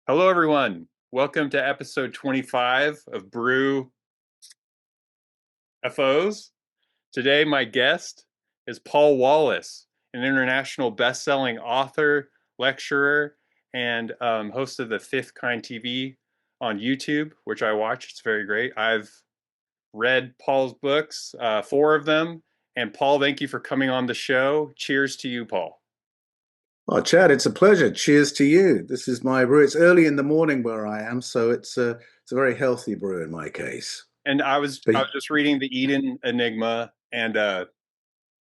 Hello, everyone. Welcome to episode 25 of BrewFOs. Today, my guest is Paul Wallis, an international best-selling author, lecturer, and host of the Fifth Kind TV on YouTube, which I watch. It's very great. I've read Paul's books, four of them. And Paul, thank you for coming on the show. Cheers to you, Paul. Oh, Chad, it's a pleasure. Cheers to you. This is my brew. It's early in the morning where I am, so it's a very healthy brew in my case. And I was But I was just reading the Eden Enigma, and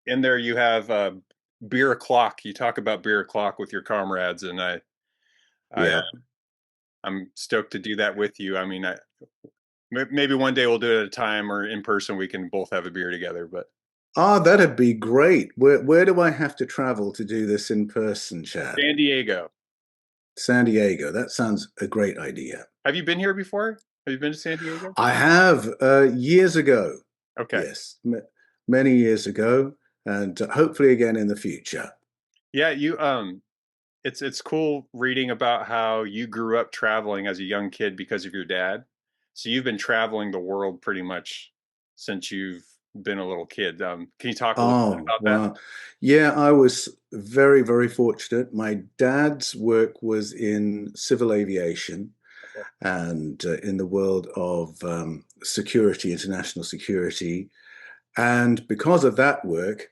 in there you have beer o'clock. You talk about beer o'clock with your comrades, and I yeah. I'm stoked to do that with you. I mean, maybe one day we'll do it at a time or in person. We can both have a beer together. But Ah, that'd be great. Where do I have to travel to do this in person, Chad? San Diego, San Diego. That sounds a great idea. have you been here before? Have you been to San Diego? I have years ago. Okay. Yes, many years ago, and hopefully again in the future. Yeah, you it's cool reading about how you grew up traveling as a young kid because of your dad. So you've been traveling the world pretty much since you've been a little kid. Can you talk a little bit Oh, about that? wow. Yeah, I was very, very fortunate. My dad's work was in civil aviation and in the world of security, international security. And because of that work,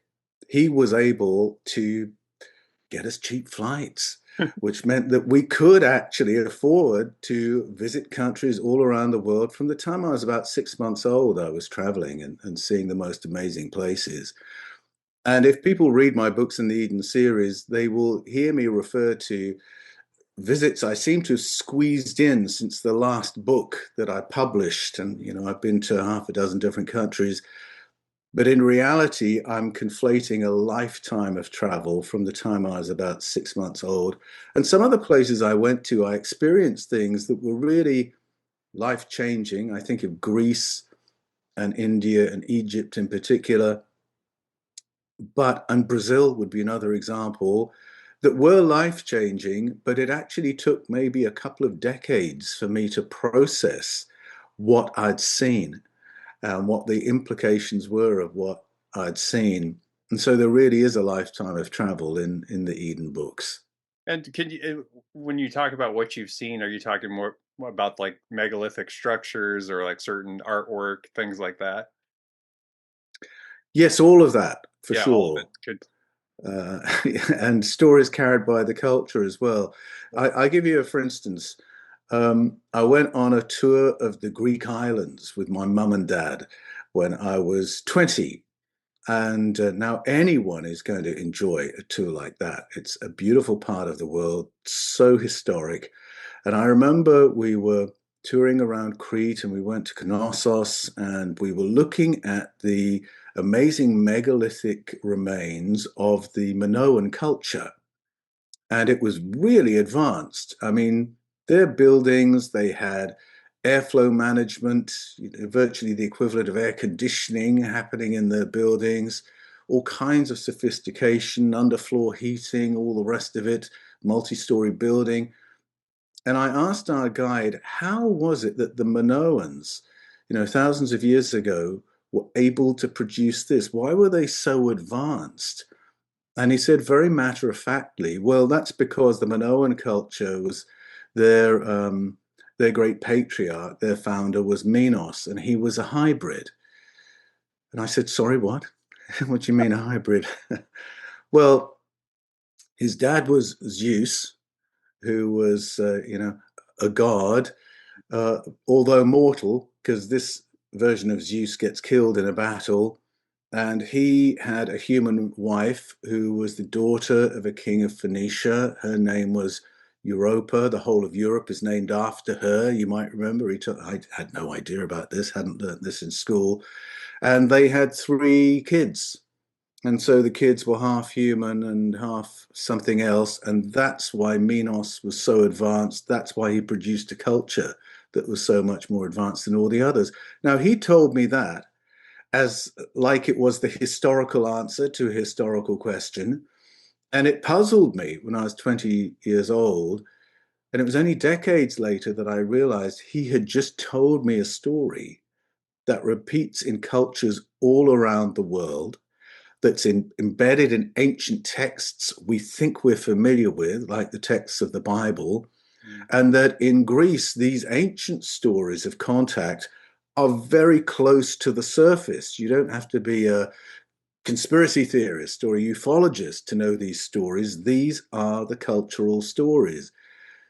he was able to get us cheap flights, which meant that we could actually afford to visit countries all around the world. From the time I was about 6 months old, I was traveling and seeing the most amazing places. And if people read my books in the Eden series, they will hear me refer to visits I seem to have squeezed in since the last book that I published. And, I've been to half a dozen different countries. But in reality, I'm conflating a lifetime of travel from the time I was about 6 months old. And some other places I went to, I experienced things that were really life changing. I think of Greece and India and Egypt in particular. And Brazil would be another example that were life changing, but it actually took maybe a couple of decades for me to process what I'd seen and what the implications were of what I'd seen. And so there really is a lifetime of travel in the Eden books. And can you, when you talk about what you've seen, are you talking more about like megalithic structures or like certain artwork, things like that? Yes, all of that for Yeah, all of it. sure. Good. Uh, and stories carried by the culture as well. I give you, for instance, I went on a tour of the Greek islands with my mum and dad when I was 20. And now anyone is going to enjoy a tour like that. It's a beautiful part of the world, so historic. And I remember we were touring around Crete and we went to Knossos and we were looking at the amazing megalithic remains of the Minoan culture. And it was really advanced. I mean, their buildings, they had airflow management, virtually the equivalent of air conditioning happening in their buildings, all kinds of sophistication, underfloor heating, all the rest of it, multi-story building. And I asked our guide, how was it that the Minoans, thousands of years ago, were able to produce this? Why were they so advanced? And he said very matter of factly, well, that's because the Minoan culture was their their great patriarch, their founder was Minos, and he was a hybrid. And I said, sorry, what? What do you mean a hybrid? Well, his dad was Zeus, who was, a god, although mortal, because this version of Zeus gets killed in a battle. And he had a human wife who was the daughter of a king of Phoenicia. Her name was Europa. The whole of Europe is named after her. You might remember. I had no idea about this, hadn't learned this in school. And they had three kids. And so the kids were half human and half something else. And that's why Minos was so advanced. That's why he produced a culture that was so much more advanced than all the others. Now, he told me that as like it was the historical answer to a historical question. And it puzzled me when I was 20 years old. And it was only decades later that I realized he had just told me a story that repeats in cultures all around the world, that's embedded in ancient texts we think we're familiar with, like the texts of the Bible, Mm. and that in Greece, these ancient stories of contact are very close to the surface. You don't have to be a conspiracy theorist or a ufologist to know these stories. These are the cultural stories.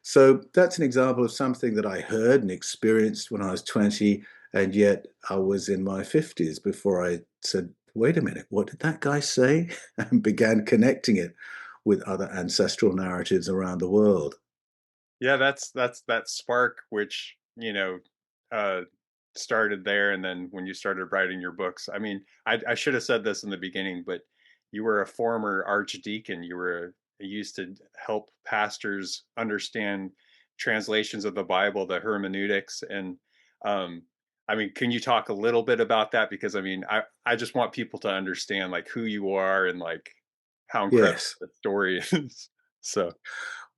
So that's an example of something that I heard and experienced when I was 20, and yet I was in my 50s before I said, wait a minute, what did that guy say? And began connecting it with other ancestral narratives around the world. Yeah, that's that spark which, uh started there, and then when you started writing your books. I mean, I should have said this in the beginning, but you were a former archdeacon. You used to help pastors understand translations of the Bible, the hermeneutics, and um I mean, can you talk a little bit about that? Because I mean, I just want people to understand like who you are and like how incredible Yes. the story is. So,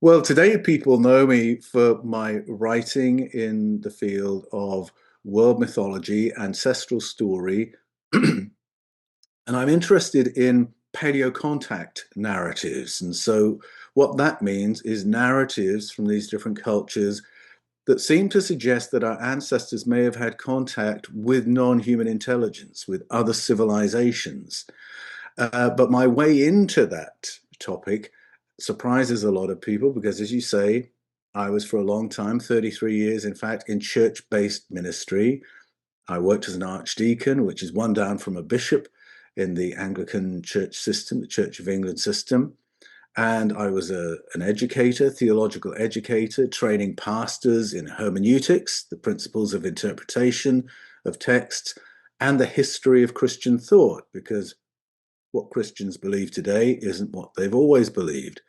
Well, today people know me for my writing in the field of world mythology, ancestral story, and I'm interested in paleocontact narratives. And so, what that means is narratives from these different cultures that seem to suggest that our ancestors may have had contact with non human intelligence, with other civilizations. But my way into that topic surprises a lot of people because, as you say, I was for a long time, 33 years, in fact, in church based ministry. I worked as an archdeacon, which is one down from a bishop in the Anglican church system, the Church of England system. And I was an educator, theological educator, training pastors in hermeneutics, the principles of interpretation of texts, and the history of Christian thought, because what Christians believe today isn't what they've always believed.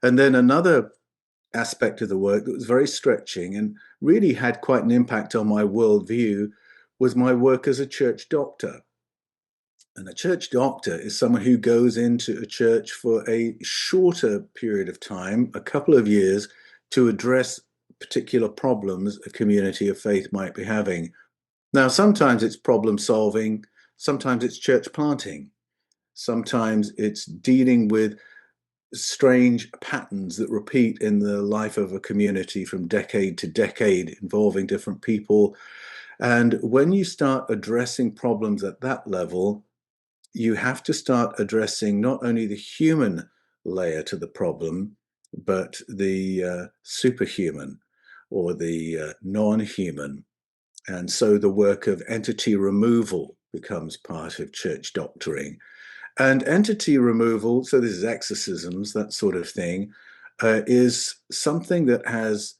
And then another aspect of the work that was very stretching and really had quite an impact on my worldview was my work as a church doctor. And a church doctor is someone who goes into a church for a shorter period of time, a couple of years, to address particular problems a community of faith might be having. Now, sometimes it's problem solving, sometimes it's church planting, sometimes it's dealing with strange patterns that repeat in the life of a community from decade to decade, involving different people. And when you start addressing problems at that level, you have to start addressing not only the human layer to the problem, but the superhuman or the non-human. And so the work of entity removal becomes part of church doctoring. And entity removal, so this is exorcisms, that sort of thing, is something that has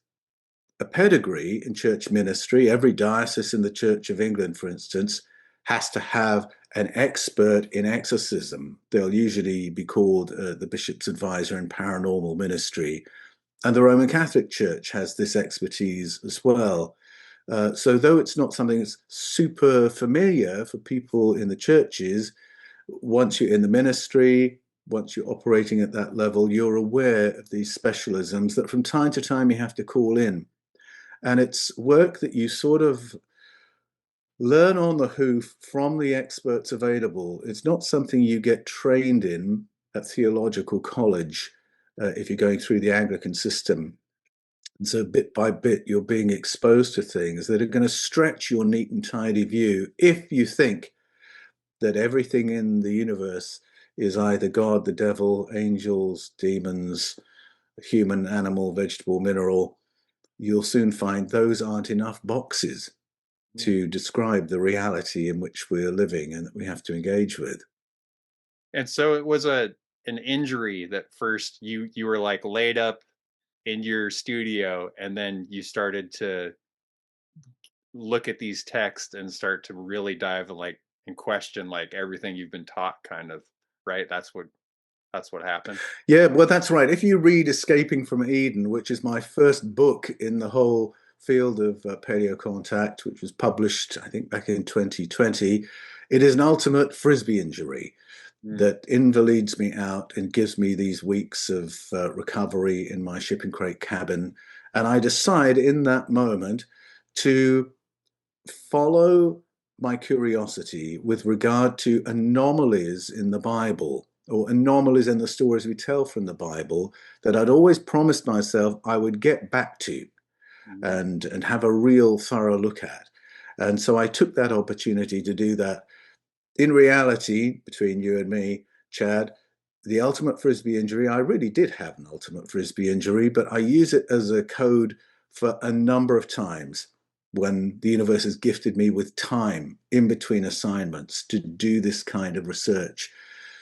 a pedigree in church ministry. Every diocese in the Church of England, for instance, has to have an expert in exorcism. They'll usually be called the bishop's advisor in paranormal ministry. And the Roman Catholic Church has this expertise as well. So, though it's not something that's super familiar for people in the churches, once you're in the ministry, once you're operating at that level, you're aware of these specialisms that from time to time you have to call in. And it's work that you sort of learn on the hoof from the experts available. It's not something you get trained in at theological college if you're going through the Anglican system. And so bit by bit, you're being exposed to things that are going to stretch your neat and tidy view if you think that everything in the universe is either God, the devil, angels, demons, human, animal, vegetable, mineral. You'll soon find those aren't enough boxes to describe the reality in which we're living and that we have to engage with. and so it was an injury that first you were like laid up in your studio, and then you started to look at these texts and start to really dive and question like everything you've been taught, kind of, right? That's what happened. Yeah, well, that's right. If you read Escaping from Eden, which is my first book in the whole field of paleocontact, which was published, I think, back in 2020, it is an ultimate frisbee injury Mm. that invalids me out and gives me these weeks of recovery in my shipping crate cabin And I decide in that moment to follow my curiosity with regard to anomalies in the Bible or anomalies in the stories we tell from the Bible that I'd always promised myself I would get back to Mhm. and have a real thorough look at. And so I took that opportunity to do that. In reality, between you and me, Chad, the ultimate frisbee injury, I really did have an ultimate frisbee injury, but I use it as a code for a number of times when the universe has gifted me with time in between assignments to do this kind of research.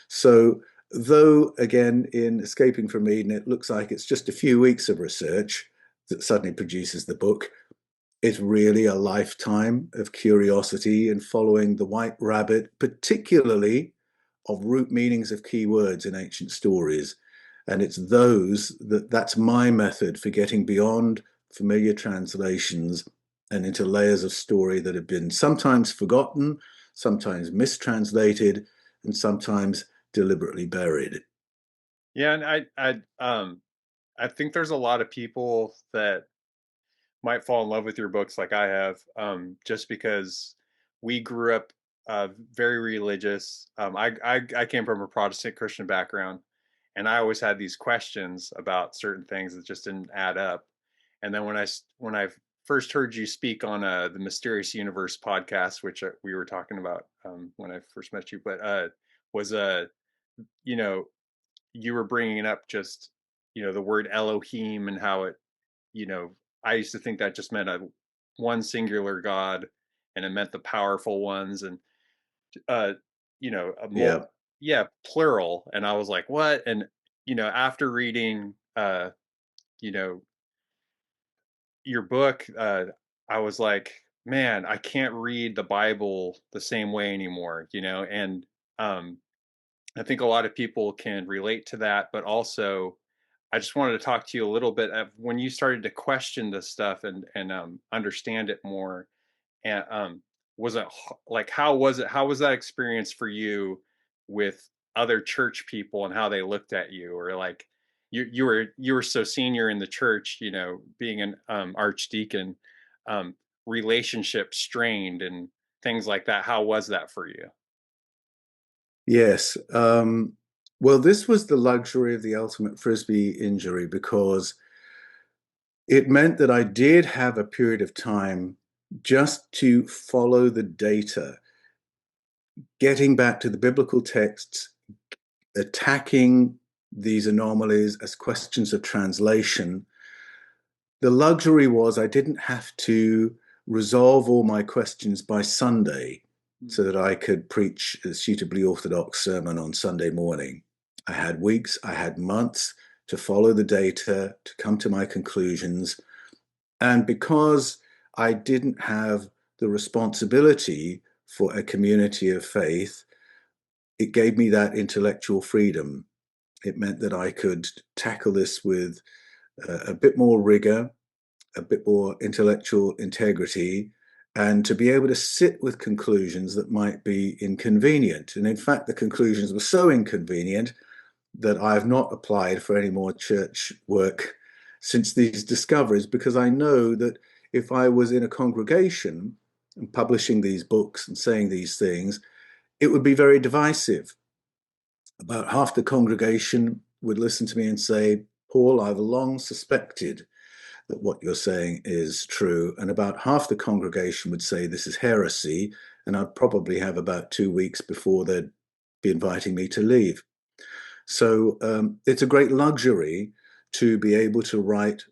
So, though, again, in Escaping from Eden, it looks like it's just a few weeks of research that suddenly produces the book, it's really a lifetime of curiosity and following the white rabbit, particularly of root meanings of key words in ancient stories. And it's that's my method for getting beyond familiar translations and into layers of story that have been sometimes forgotten, sometimes mistranslated, and sometimes deliberately buried. Yeah, and I think there's a lot of people that might fall in love with your books like I have, just because we grew up very religious. I came from a Protestant Christian background, and I always had these questions about certain things that just didn't add up. And then when I first heard you speak on the Mysterious Universe podcast, which we were talking about when I first met you, but was you know you were bringing up just the word Elohim and how it you know, I used to think that just meant a one singular God, and it meant the powerful ones, and uh, a Yeah. yeah, plural. And I was like, what? And after reading, you know, your book, I was like, man, I can't read the Bible the same way anymore. And um, I think a lot of people can relate to that, but also I just wanted to talk to you a little bit of when you started to question this stuff and understand it more. And was it like how was that experience for you with other church people and how they looked at you, or like you were so senior in the church, being an archdeacon, um, relationship strained and things like that. How was that for you? Yes. Well, this was the luxury of the ultimate frisbee injury because it meant that I did have a period of time just to follow the data, getting back to the biblical texts, attacking these anomalies as questions of translation. The luxury was I didn't have to resolve all my questions by Sunday so that I could preach a suitably orthodox sermon on Sunday morning. I had weeks, I had months to follow the data, to come to my conclusions. And because I didn't have the responsibility for a community of faith, it gave me that intellectual freedom. It meant that I could tackle this with a bit more rigor, a bit more intellectual integrity, and to be able to sit with conclusions that might be inconvenient. And in fact, the conclusions were so inconvenient that I have not applied for any more church work since these discoveries, because I know that if I was in a congregation and publishing these books and saying these things, it would be very divisive. About half the congregation would listen to me and say, Paul, I've long suspected that what you're saying is true. And about half the congregation would say this is heresy. And I'd probably have about 2 weeks before they'd be inviting me to leave. So it's a great luxury to be able to write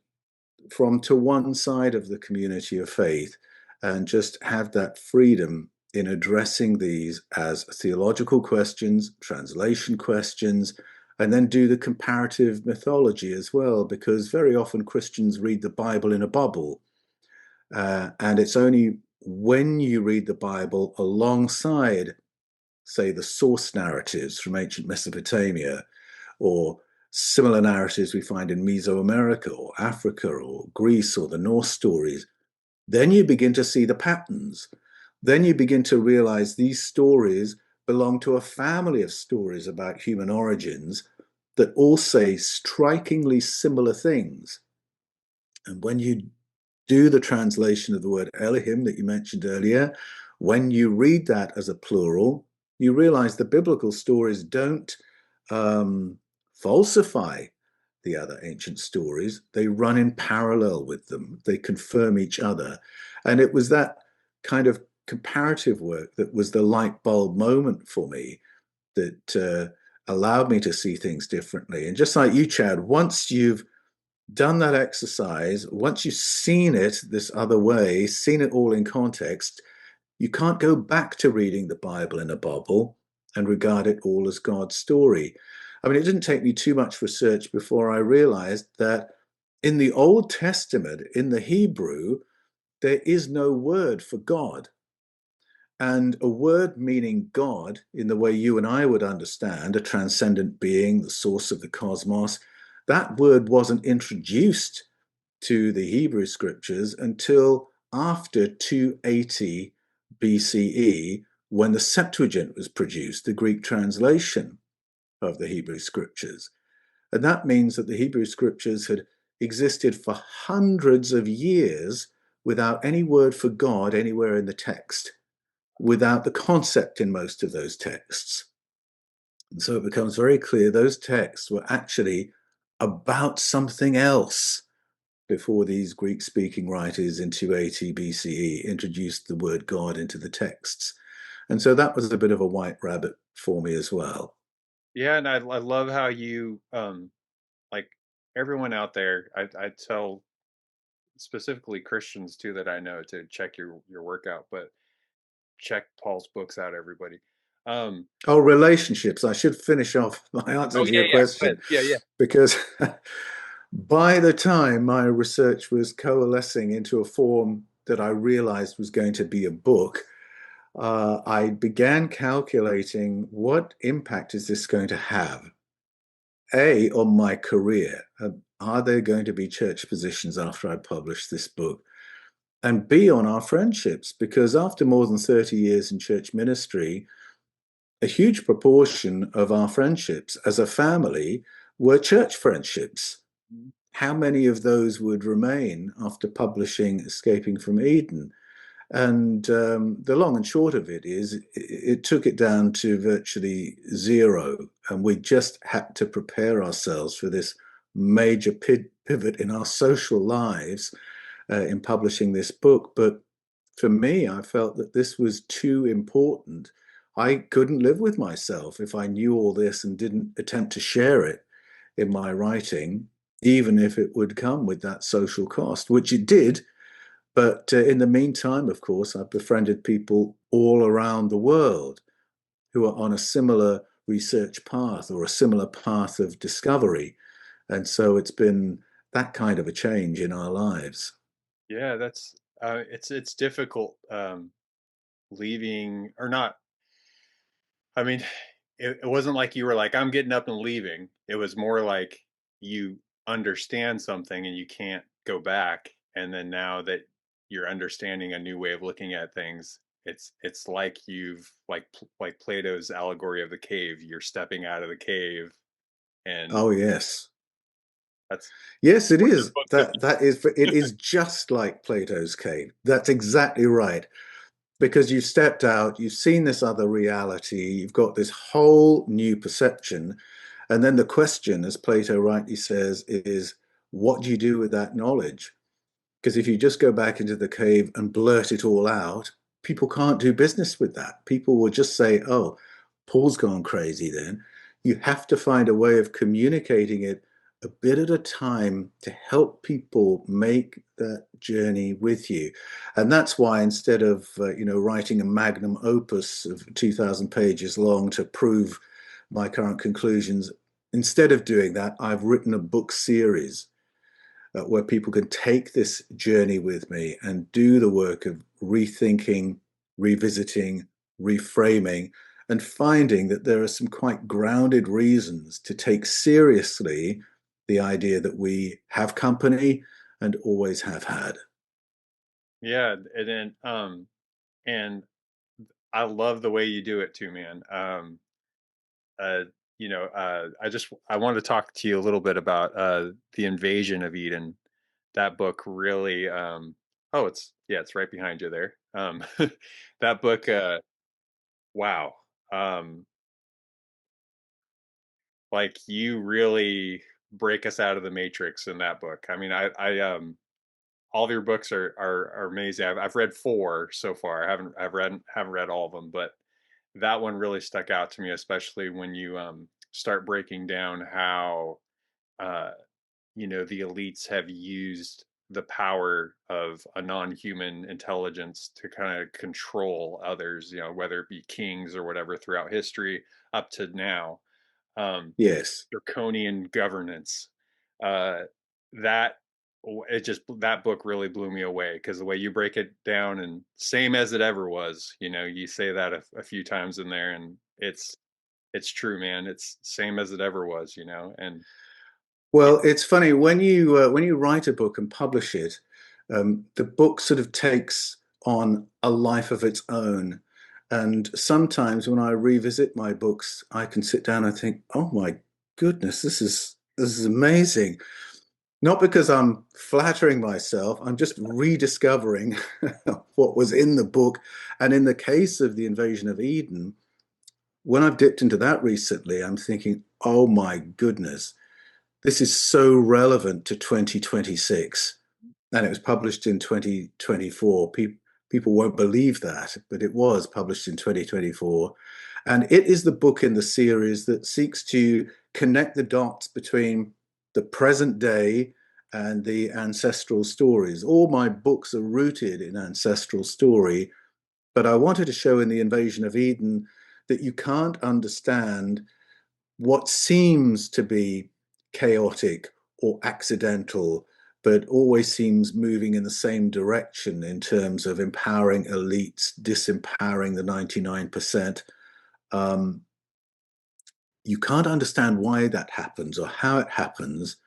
from to one side of the community of faith and just have that freedom in addressing these as theological questions, translation questions, and then do the comparative mythology as well, because very often Christians read the Bible in a bubble. And it's only when you read the Bible alongside, say, the source narratives from ancient Mesopotamia or similar narratives we find in Mesoamerica or Africa or Greece or the Norse stories, then you begin to see the patterns. Then you begin to realize these stories belong to a family of stories about human origins that all say strikingly similar things. And when you do the translation of the word Elohim that you mentioned earlier, when you read that as a plural, you realize the biblical stories don't falsify the other ancient stories. They run in parallel with them, they confirm each other. And it was that kind of comparative work that was the light bulb moment for me that allowed me to see things differently. And just like you, Chad, once you've done that exercise, once you've seen it this other way, seen it all in context, you can't go back to reading the Bible in a bubble and regard it all as God's story. I mean, it didn't take me too much research before I realized that in the Old Testament, in the Hebrew, there is no word for God. And a word meaning God, in the way you and I would understand, a transcendent being, the source of the cosmos, that word wasn't introduced to the Hebrew scriptures until after 280 BCE, when the Septuagint was produced, the Greek translation of the Hebrew scriptures. And that means that the Hebrew scriptures had existed for hundreds of years without any word for God anywhere in the text, without the concept in most of those texts. And so it becomes very clear those texts were actually about something else before these Greek speaking writers in 280 BCE introduced the word God into the texts. And so that was a bit of a white rabbit for me as well. Yeah, and I love how you like everyone out there. I tell specifically Christians too that I know to check your workout, but check Paul's books out, everybody. Um, Oh, relationships. I should finish off my answer oh to yeah, your yeah, go ahead. question Yeah, yeah. because by the time my research was coalescing into a form that I realized was going to be a book, I began calculating what impact is this going to have? A, on my career. Are there going to be church positions after I publish this book? And B, on our friendships, because after more than 30 years in church ministry, a huge proportion of our friendships as a family were church friendships. How many of those would remain after publishing Escaping from Eden? And the long and short of it is, it took it down to virtually zero. And we just had to prepare ourselves for this major pivot in our social lives in publishing this book. But for me, I felt that this was too important. I couldn't live with myself if I knew all this and didn't attempt to share it in my writing, even if it would come with that social cost, which it did. But in the meantime, of course, I've befriended people all around the world who are on a similar research path or a similar path of discovery. And so it's been that kind of a change in our lives. Yeah, that's it's difficult leaving or not. I mean, it wasn't like you were like, I'm getting up and leaving. It was more like you understand something and you can't go back. And then now that you're understanding a new way of looking at things, it's like you've like Plato's allegory of the cave. You're stepping out of the cave, and Oh, yes. that's Yes, it what your is. book could That is it is just like Plato's cave. That's exactly right. Because you've stepped out, you've seen this other reality, you've got this whole new perception. And then the question, as Plato rightly says, is what do you do with that knowledge? Because if you just go back into the cave and blurt it all out, people can't do business with that. People will just say, oh, Paul's gone crazy then. You have to find a way of communicating it a bit at a time to help people make that journey with you. And that's why instead of writing a magnum opus of 2,000 pages long to prove my current conclusions, instead of doing that, I've written a book series where people can take this journey with me and do the work of rethinking, revisiting, reframing, and finding that there are some quite grounded reasons to take seriously the idea that we have company and always have had. yeah. And I love the way you do it too, man. Uh, I wanted to talk to you a little bit about the invasion of Eden that book really oh, it's right behind you there. That book wow. Um like you really break us out of the matrix in that book. I mean, I all of your books are amazing. I've read four so far. Haven't read all of them, but that one really stuck out to me, especially when you start breaking down how uh, the elites have used the power of a non-human intelligence to kind of control others. Whether it be kings or whatever throughout history up to now. Yes. Draconian governance. Uh, that that book really blew me away because the way you break it down and same as it ever was. You say that a few times in there, and it's true, man. It's same as it ever was. And yeah. Well, it's funny when you write a book and publish it, the book sort of takes on a life of its own. And sometimes when I revisit my books, I can sit down and think, "Oh my goodness, this is amazing." Not because I'm flattering myself, I'm just rediscovering what was in the book. And in the case of the invasion of Eden, when I've dipped into that recently, I'm thinking, "Oh my goodness." This is so relevant to 2026, and it was published in 2024. People won't believe that, but it was published in 2024. And it is the book in the series that seeks to connect the dots between the present day and the ancestral stories. All my books are rooted in ancestral story, but I wanted to show in the Invasion of Eden that you can't understand what seems to be chaotic or accidental, but always seems moving in the same direction in terms of empowering elites, disempowering the 99%. Um, you can't understand why that happens or how it happens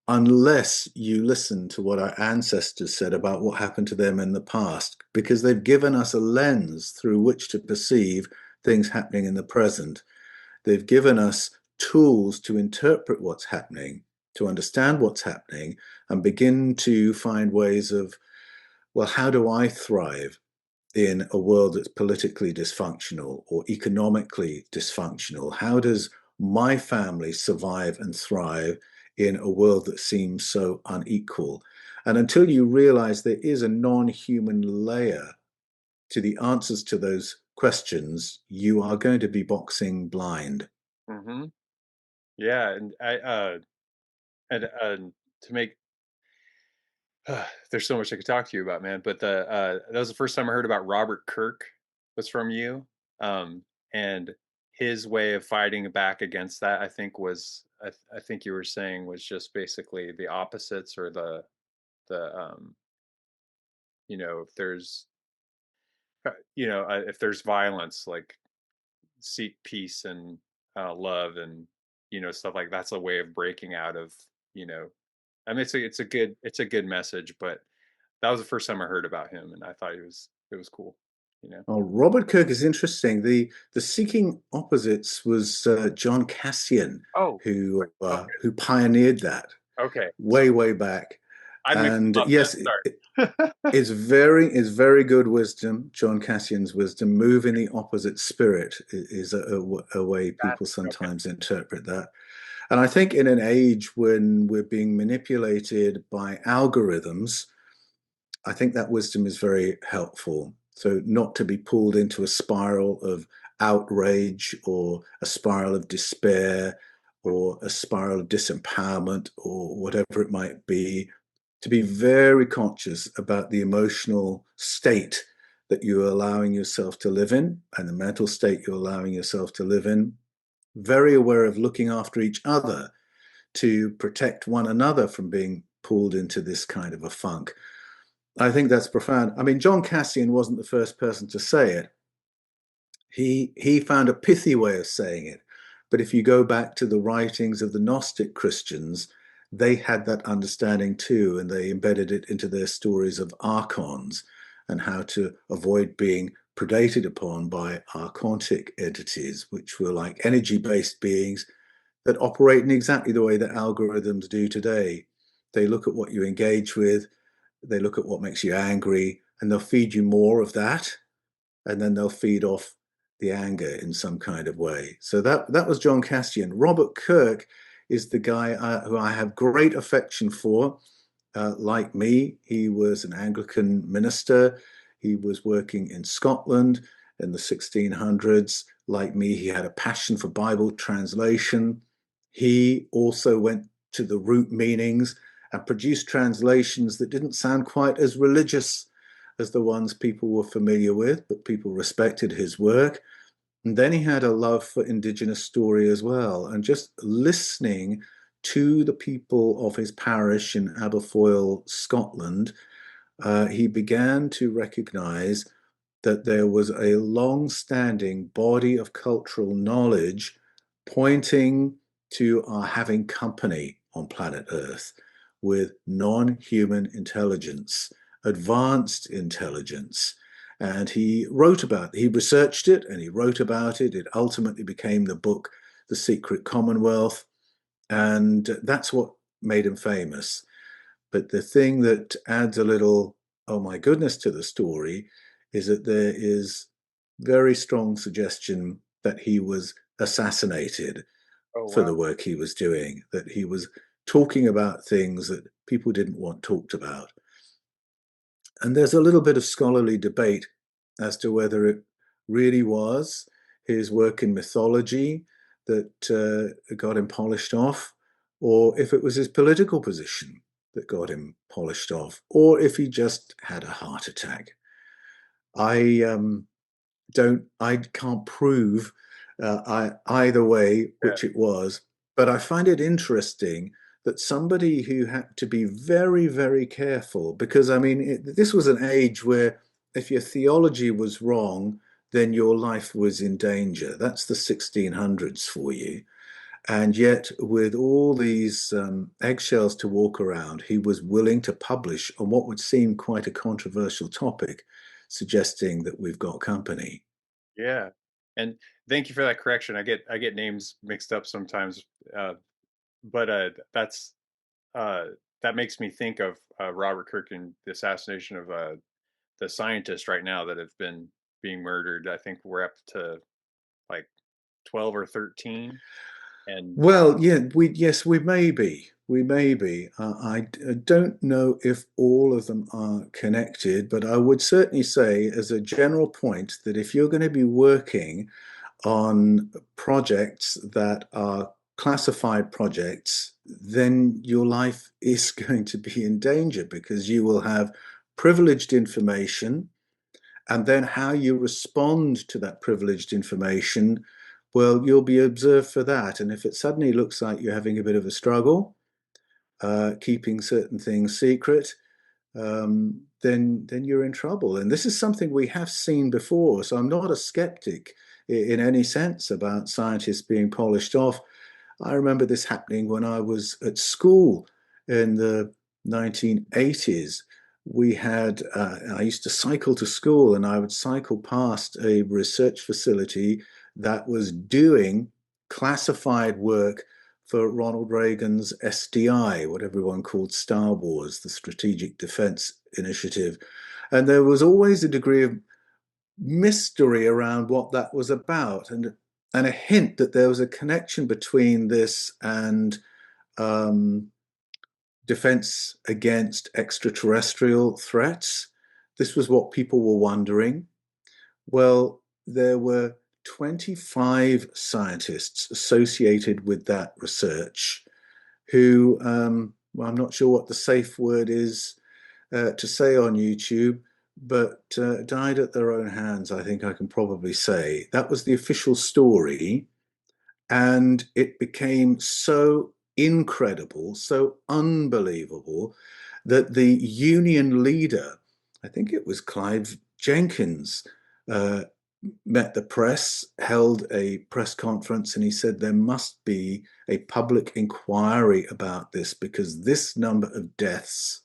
unless you listen to what our ancestors said about what happened to them in the past, because they've given us a lens through which to perceive things happening in the present. They've given us tools to interpret what's happening, to understand what's happening, and begin to find ways of, well, how do I thrive in a world that's politically dysfunctional or economically dysfunctional? How does my family survive and thrive in a world that seems so unequal? And until you realize there is a non-human layer to the answers to those questions, you are going to be boxing blind. hmm yeah, and to make there's so much I could talk to you about, man. But that was the first time I heard about Robert Kirk was from you, um, and his way of fighting back against that, I think I think you were saying was just basically the opposites or the if there's if there's violence, like seek peace and love and stuff like that's a way of breaking out of you know I mean it's a good message, but that was the first time I heard about him, and I thought it was cool. You know. Oh, Robert Kirk is interesting. The Seeking Opposites was John Cassian Oh, okay, who pioneered that okay. way way back. I mixed And them up yes, then. Sorry. it's very good wisdom. John Cassian's wisdom. Move in the opposite spirit is a way people Okay. sometimes interpret that. And I think in an age when we're being manipulated by algorithms, I think that wisdom is very helpful. So, not to be pulled into a spiral of outrage or a spiral of despair or a spiral of disempowerment or whatever it might be, to be very conscious about the emotional state that you're allowing yourself to live in and the mental state you're allowing yourself to live in, very aware of looking after each other to protect one another from being pulled into this kind of a funk. I think that's profound. I mean, John Cassian wasn't the first person to say it. He found a pithy way of saying it. But if you go back to the writings of the Gnostic Christians, they had that understanding too, and they embedded it into their stories of archons and how to avoid being predated upon by archontic entities, which were like energy-based beings that operate in exactly the way that algorithms do today. They look at what you engage with, they look at what makes you angry, and they'll feed you more of that, and then they'll feed off the anger in some kind of way. So that was John Castian. Robert Kirk is the guy who I have great affection for. Like me, he was an Anglican minister. He was working in Scotland in the 1600s. Like me, he had a passion for Bible translation. He also went to the root meanings and produced translations that didn't sound quite as religious as the ones people were familiar with, but people respected his work. And then he had a love for indigenous story as well. And just listening to the people of his parish in Aberfoyle, Scotland, he began to recognize that there was a long-standing body of cultural knowledge pointing to our having company on planet Earth with non-human intelligence, advanced intelligence. And he researched it and he wrote about it. It ultimately became the book, The Secret Commonwealth. And that's what made him famous. But the thing that adds a little, oh my goodness, to the story is that there is very strong suggestion that he was assassinated Oh, for wow. the work he was doing, that he was talking about things that people didn't want talked about. And there's a little bit of scholarly debate as to whether it really was his work in mythology that got him polished off, or if it was his political position that got him polished off, or if he just had a heart attack. I I can't prove either way Yeah. which it was, but I find it interesting that somebody who had to be very, very careful, because I mean, this was an age where if your theology was wrong, then your life was in danger. That's the 1600s for you. And yet, with all these eggshells to walk around, he was willing to publish on what would seem quite a controversial topic, suggesting that we've got company. Yeah. And thank you for that correction. I get names mixed up sometimes. But that's uh, that makes me think of Robert Kirk and the assassination of the scientists right now that have been being murdered. I think we're up to like 12 or 13. And Well, yeah, we may be. We may be. Don't know if all of them are connected, but I would certainly say, as a general point, that if you're going to be working on projects that are classified projects, then your life is going to be in danger because you will have privileged information, and then how you respond to that privileged information, well, you'll be observed for that. And if it suddenly looks like you're having a bit of a struggle, keeping certain things secret, then you're in trouble. And this is something we have seen before. So I'm not a skeptic in any sense about scientists being polished off. I remember this happening when I was at school in the 1980s. I used to cycle to school and I would cycle past a research facility that was doing classified work for Ronald Reagan's SDI, what everyone called Star Wars, the Strategic Defense Initiative. And there was always a degree of mystery around what that was about, and a hint that there was a connection between this and um, defense against extraterrestrial threats. This was what people were wondering. Well, there were 25 scientists associated with that research who, well, I'm not sure what the safe word is to say on YouTube, but died at their own hands, I think I can probably say. That was the official story. And it became so incredible, so unbelievable that the union leader, I think it was Clive Jenkins, uh, met the press, held a press conference, and he said there must be a public inquiry about this because this number of deaths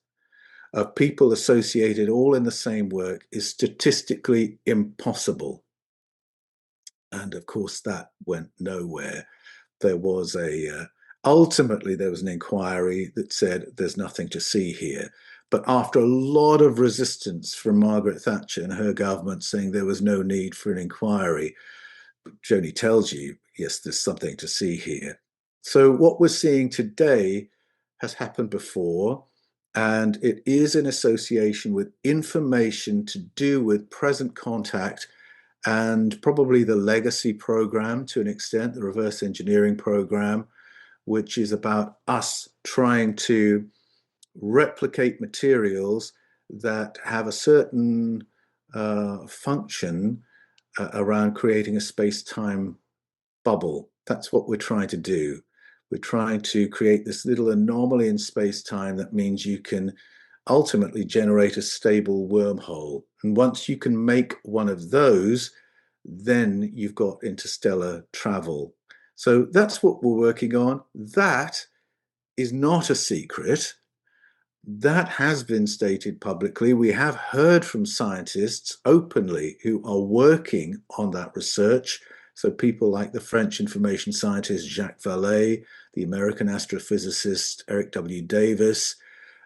of people associated all in the same work is statistically impossible. And of course, that went nowhere. There was Ultimately, there was an inquiry that said there's nothing to see here. But after a lot of resistance from Margaret Thatcher and her government saying there was no need for an inquiry, which only tells you, yes, there's something to see here. So what we're seeing today has happened before, and it is in association with information to do with present contact and probably the legacy program to an extent, the reverse engineering program, which is about us trying to replicate materials that have a certain function around creating a space-time bubble. That's what we're trying to do. We're trying to create this little anomaly in space-time that means you can ultimately generate a stable wormhole. And once you can make one of those, then you've got interstellar travel. So that's what we're working on. That is not a secret. That has been stated publicly. We have heard from scientists openly who are working on that research. So people like the French information scientist Jacques Vallée, the American astrophysicist Eric W. Davis,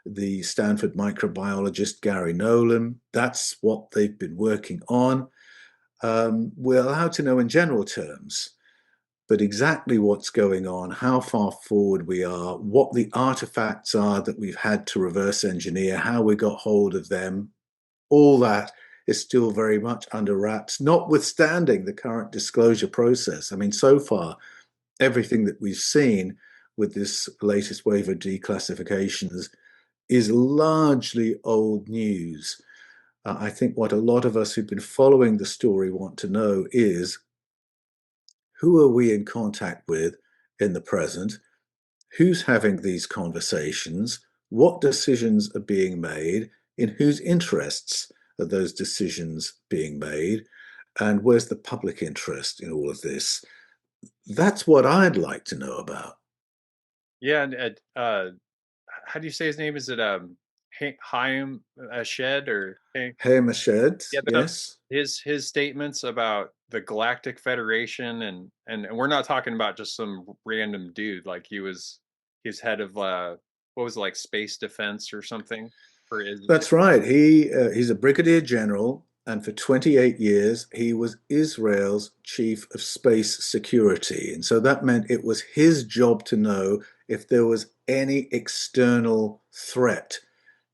the Stanford microbiologist Gary Nolan. That's what they've been working on. We're allowed to know in general terms, but exactly what's going on, how far forward we are, what the artifacts are that we've had to reverse engineer, how we got hold of them, all that is still very much under wraps, notwithstanding the current disclosure process. I mean, so far, everything that we've seen with this latest wave of declassifications is largely old news. I think what a lot of us who've been following the story want to know is who are we in contact with in the present? Who's having these conversations? What decisions are being made? In whose interests are those decisions being made? And where's the public interest in all of this? That's what I'd like to know about. Yeah, and how do you say his name? Is it Chaim Shed or Hey, Mashed, yeah, so yes? his statements about the Galactic Federation and we're not talking about just some random dude. Like he's head of what was it, like space defense or something for is That's right. He's a brigadier general, and for 28 years he was Israel's chief of space security. And so that meant it was his job to know if there was any external threat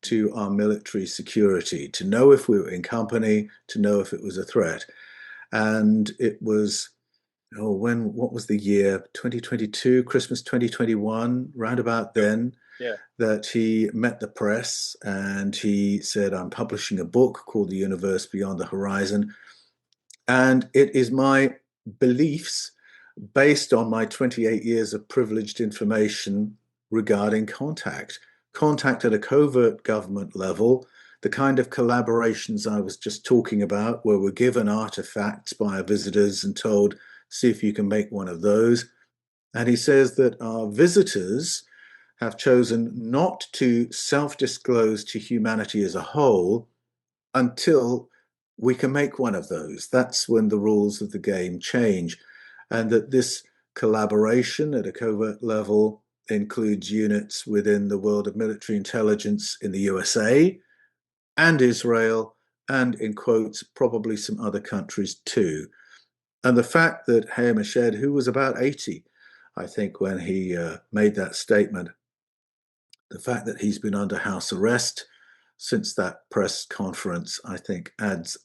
to our military security, to know if we were in company, to know if it was a threat. And it was, what was the year? 2022, Christmas 2021, round about then yeah. that he met the press and he said, I'm publishing a book called The Universe Beyond the Horizon. And it is my beliefs based on my 28 years of privileged information regarding contact at a covert government level, the kind of collaborations I was just talking about, where we're given artifacts by our visitors and told, see if you can make one of those. And he says that our visitors have chosen not to self disclose to humanity as a whole until we can make one of those. That's when the rules of the game change. And that this collaboration at a covert level includes units within the world of military intelligence in the USA and Israel, and in quotes, probably some other countries too. And the fact that Hayam Ashed, who was about 80, I think, when he made that statement, the fact that he's been under house arrest since that press conference, I think, adds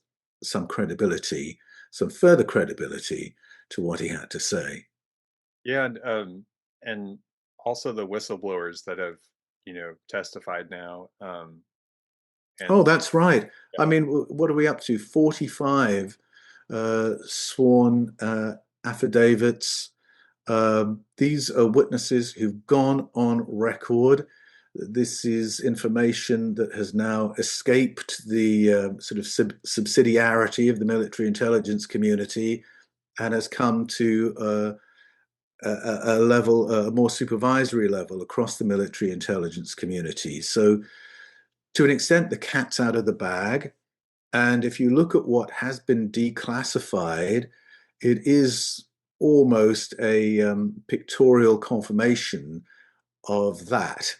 some credibility, some further credibility to what he had to say. Yeah, and also the whistleblowers that have, testified now. And Oh, that's right. yeah, I mean, what are we up to? 45 sworn affidavits. These are witnesses who've gone on record. This is information that has now escaped the sort of subsidiarity of the military intelligence community and has come to a level, a more supervisory level across the military intelligence community. So, to an extent, the cat's out of the bag. And if you look at what has been declassified, it is almost a pictorial confirmation of that.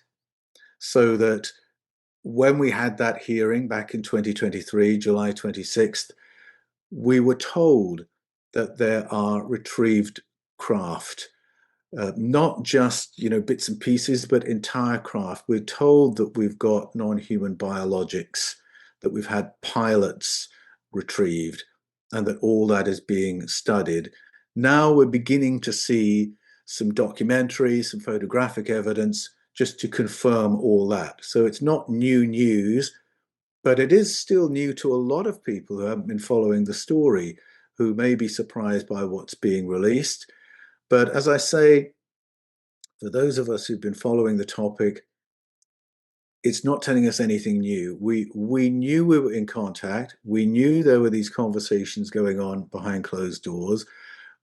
So that when we had that hearing back in 2023, July 26th, we were told that there are retrieved craft, not just bits and pieces, but entire craft. We're told that we've got non-human biologics, that we've had pilots retrieved, and that all that is being studied. Now we're beginning to see some documentary, some photographic evidence just to confirm all that. So it's not new news, but it is still new to a lot of people who haven't been following the story, who may be surprised by what's being released. But as I say, for those of us who've been following the topic, it's not telling us anything new. We knew we were in contact. We knew there were these conversations going on behind closed doors.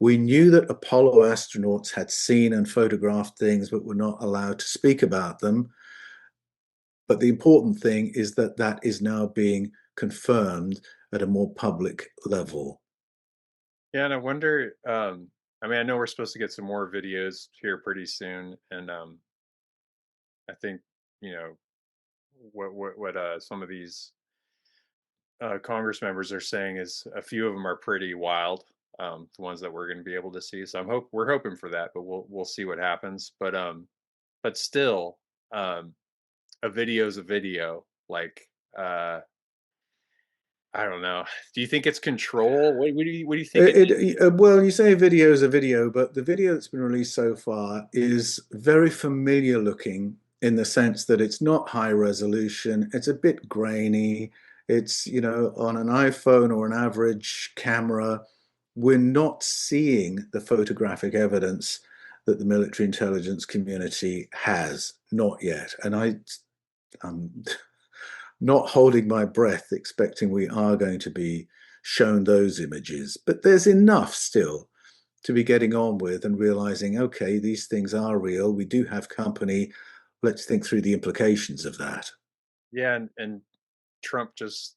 We knew that Apollo astronauts had seen and photographed things but were not allowed to speak about them. But the important thing is that that is now being confirmed at a more public level. Yeah, and I wonder. I mean, I know we're supposed to get some more videos here pretty soon, and I think you know what some of these Congress members are saying is a few of them are pretty wild. The ones that we're going to be able to see. So we're hoping for that, but we'll see what happens. But still, a video is a video. Like, I don't know. Do you think it's control? What do you think it is? Well, you say video is a video, but the video that's been released so far is very familiar looking in the sense that it's not high resolution. It's a bit grainy. It's, on an iPhone or an average camera, we're not seeing the photographic evidence that the military intelligence community has, not yet. And I'm not holding my breath, expecting we are going to be shown those images. But there's enough still to be getting on with and realizing, okay, these things are real. We do have company. Let's think through the implications of that. Yeah, and Trump just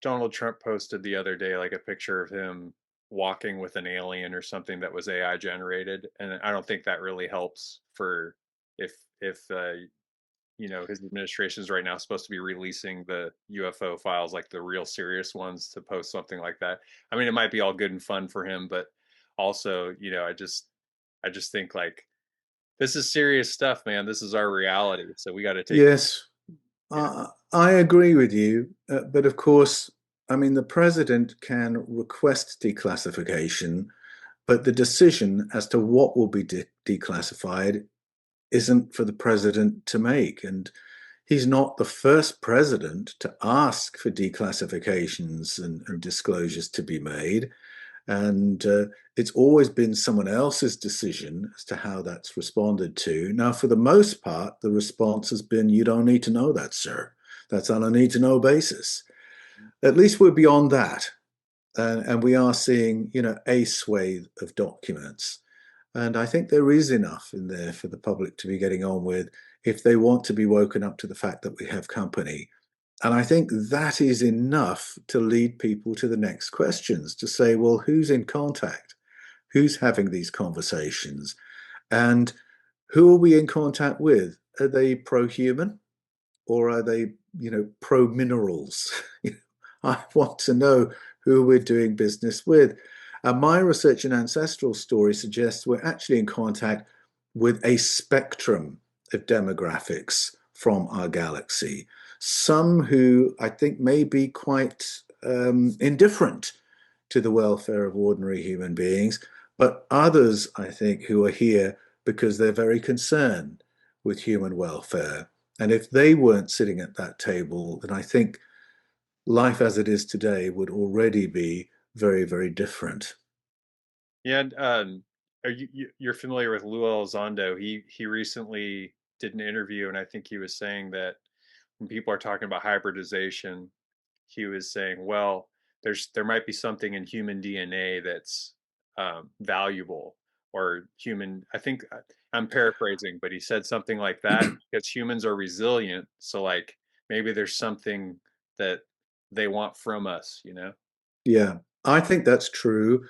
Donald Trump posted the other day like a picture of him walking with an alien or something that was AI generated, and I don't think that really helps for if his administration is right now supposed to be releasing the UFO files, like the real serious ones, to post something like that. I mean, it might be all good and fun for him, but also, I just think like this is serious stuff, man. This is our reality, so we got to take. Yes, I agree with you. But of course, I mean, the president can request declassification, but the decision as to what will be declassified isn't for the president to make. And he's not the first president to ask for declassifications and disclosures to be made. And it's always been someone else's decision as to how that's responded to. Now, for the most part, the response has been, you don't need to know that, sir. That's on a need to know basis. At least we're beyond that. And we are seeing, a swathe of documents. And I think there is enough in there for the public to be getting on with if they want to be woken up to the fact that we have company. And I think that is enough to lead people to the next questions to say, well, who's in contact? Who's having these conversations? And who are we in contact with? Are they pro-human or are they, pro-minerals? I want to know who we're doing business with. And my research and ancestral story suggests we're actually in contact with a spectrum of demographics from our galaxy. Some who I think may be quite indifferent to the welfare of ordinary human beings, but others, I think, who are here because they're very concerned with human welfare. And if they weren't sitting at that table, then I think life as it is today would already be very, very different. Yeah, are you're familiar with Lou Elizondo? He recently did an interview, and I think he was saying that when people are talking about hybridization, he was saying, well, there might be something in human DNA that's valuable or human. I think I'm paraphrasing, but he said something like that because humans are resilient. So like maybe there's something that they want from us. Yeah, I think that's true.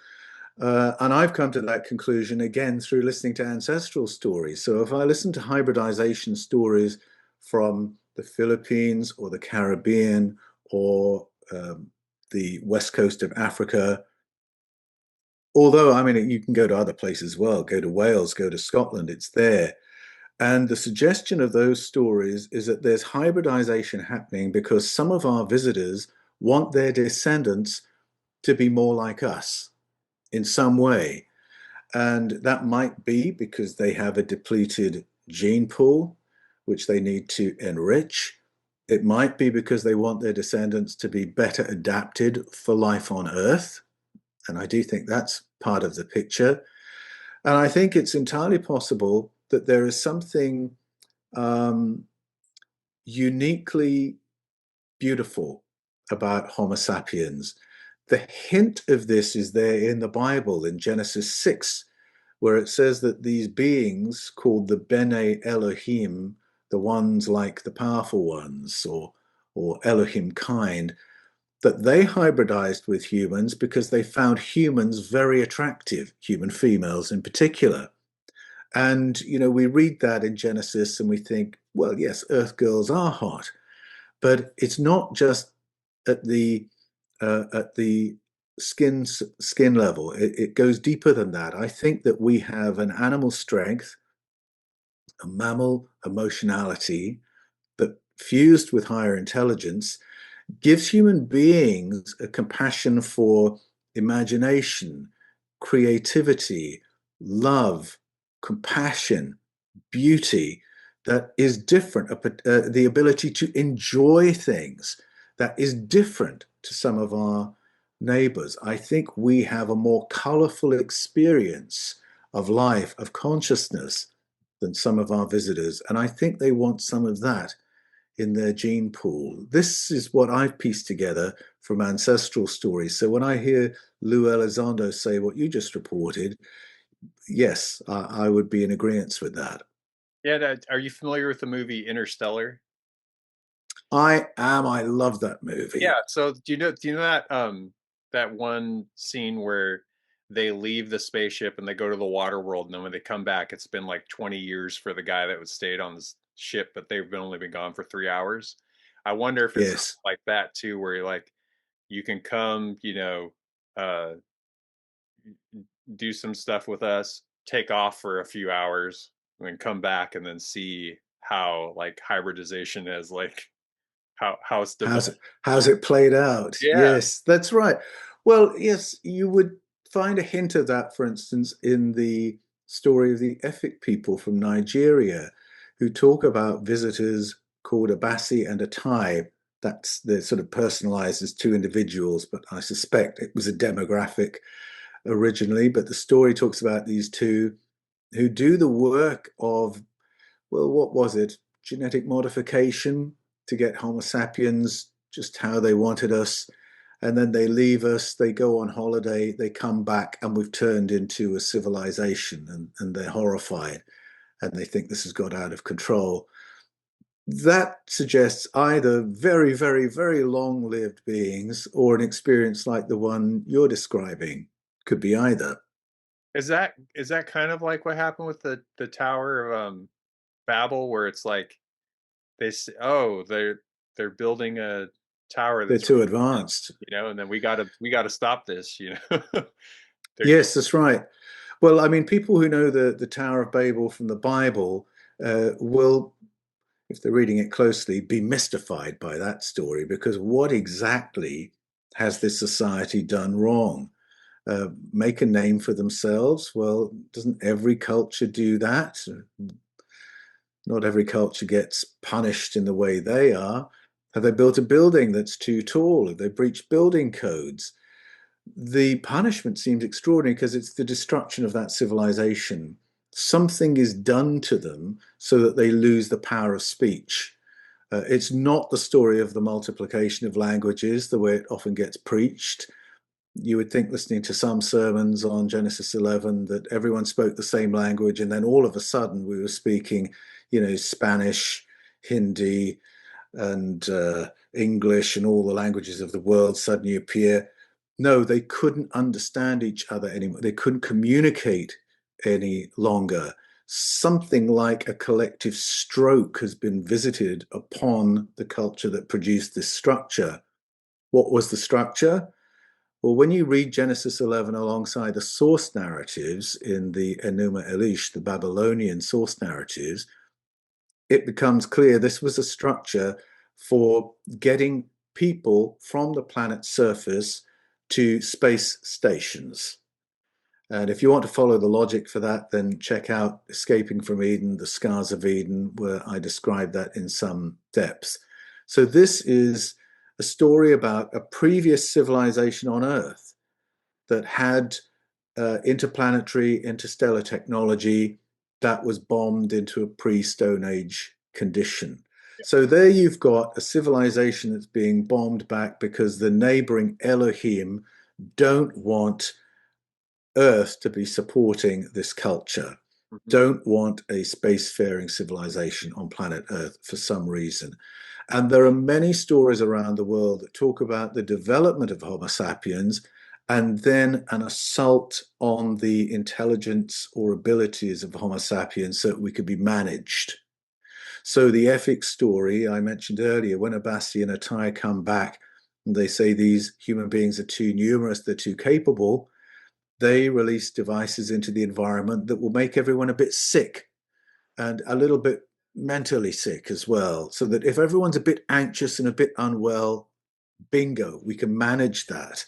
And I've come to that conclusion again through listening to ancestral stories. So if I listen to hybridization stories from the Philippines or the Caribbean or the west coast of Africa, although I mean you can go to other places as well, go to Wales, go to Scotland, it's there. And the suggestion of those stories is that there's hybridization happening because some of our visitors want their descendants to be more like us in some way. And that might be because they have a depleted gene pool, which they need to enrich. It might be because they want their descendants to be better adapted for life on Earth. And I do think that's part of the picture. And I think it's entirely possible that there is something um, uniquely beautiful about Homo sapiens. The hint of this is there in the Bible in Genesis 6, where it says that these beings called the Bene Elohim, the ones like the powerful ones or Elohim kind, that they hybridized with humans because they found humans very attractive, human females in particular. And, you know, we read that in Genesis and we think, well, yes, Earth girls are hot, but it's not just at the skin level. It goes deeper than that. I think that we have an animal strength, a mammal emotionality that fused with higher intelligence gives human beings a compassion for imagination, creativity, love, compassion, beauty that is different, the ability to enjoy things that is different to some of our neighbors. I think we have a more colorful experience of life, of consciousness than some of our visitors. And I think they want some of that in their gene pool. This is what I've pieced together from ancestral stories. So when I hear Lou Elizondo say what you just reported, yes, I would be in agreement with that. Yeah, are you familiar with the movie Interstellar? I am. I love that Yeah, movie. so do you know that that one scene where they leave the spaceship and they go to the water world, and then when they come back it's been like 20 years for the guy that was stayed on this ship, but they've been only been gone for 3 hours. I wonder if it's Yes. something like that too, where you're like you can come, uh do some stuff with us, take off for a few hours, and then come back and then see how like hybridization is like how it's How's developed. it, how's it played out? Yeah. Yes, that's right. Well, yes, you would find a hint of that, for instance, in the story of the Efik people from Nigeria, who talk about visitors called a Bassi and a Tai. That's they're sort of personalized as two individuals, but I suspect it was a demographic originally. But the story talks about these two who do the work of, well, what was it? Genetic modification to get Homo sapiens just how they wanted us. And then they leave us, they go on holiday, they come back, and we've turned into a civilization, and they're horrified and they think this has got out of control. That suggests either very, very, very long lived beings or an experience like the one you're describing. Could be either. Is that kind of like what happened with the Tower of Babel, where it's like oh, they're building a tower They're that's too really, advanced. and then we gotta stop this, they're Yes, that's right. Well, I mean, people who know the Tower of Babel from the Bible will, if they're reading it closely, be mystified by that story because what exactly has this society done wrong? Make a name for themselves? Well, doesn't every culture do that? Not every culture gets punished in the way they are. Have they built a building that's too tall? Have they breached building codes? The punishment seems extraordinary because it's the destruction of that civilization. Something is done to them so that they lose the power of speech. It's not the story of the multiplication of languages the way it often gets preached. You would think, listening to some sermons on Genesis 11, that everyone spoke the same language, and then all of a sudden we were speaking, Spanish, Hindi, and English, and all the languages of the world suddenly appear. No, they couldn't understand each other anymore. They couldn't communicate any longer. Something like a collective stroke has been visited upon the culture that produced this structure. What was the structure? Well, when you read Genesis 11 alongside the source narratives in the Enuma Elish, the Babylonian source narratives, it becomes clear this was a structure for getting people from the planet's surface to space stations. And if you want to follow the logic for that, then check out Escaping from Eden, The Scars of Eden, where I describe that in some depth. So this is a story about a previous civilization on Earth that had interplanetary, interstellar technology that was bombed into a pre-Stone Age condition. So there you've got a civilization that's being bombed back because the neighboring Elohim don't want Earth to be supporting this culture, Mhm. don't want a spacefaring civilization on planet Earth for some reason. And there are many stories around the world that talk about the development of Homo sapiens and then an assault on the intelligence or abilities of Homo sapiens so that we could be managed. So the ethics story I mentioned earlier, when Abassi and Attai come back and they say these human beings are too numerous, they're too capable, they release devices into the environment that will make everyone a bit sick and a little bit mentally sick as well. So that if everyone's a bit anxious and a bit unwell, bingo, we can manage that.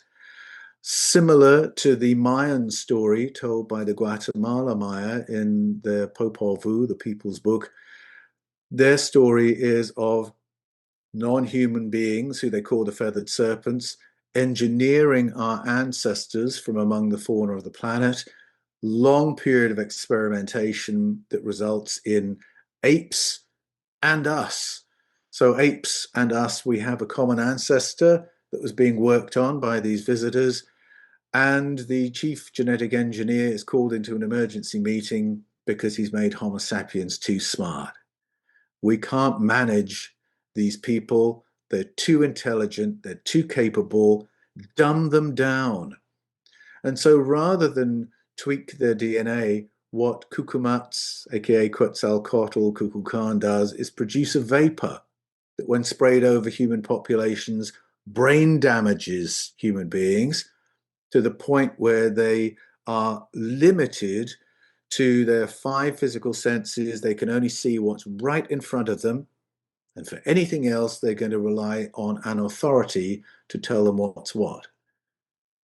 Similar to the Mayan story told by the Guatemala Maya in their Popol Vuh, the People's Book, their story is of non-human beings, who they call the Feathered Serpents, engineering our ancestors from among the fauna of the planet, long period of experimentation that results in apes and us. So apes and us, we have a common ancestor that was being worked on by these visitors, and the chief genetic engineer is called into an emergency meeting because he's made Homo sapiens too smart. We can't manage these people. They're too intelligent, they're too capable. Dumb them down. And so rather than tweak their DNA, what Cucumatz, aka Quetzalcoatl Kukulkan, does is produce a vapor that, when sprayed over human populations, brain damages human beings to the point where they are limited to their five physical senses. They can only see what's right in front of them. And for anything else, they're going to rely on an authority to tell them what's what.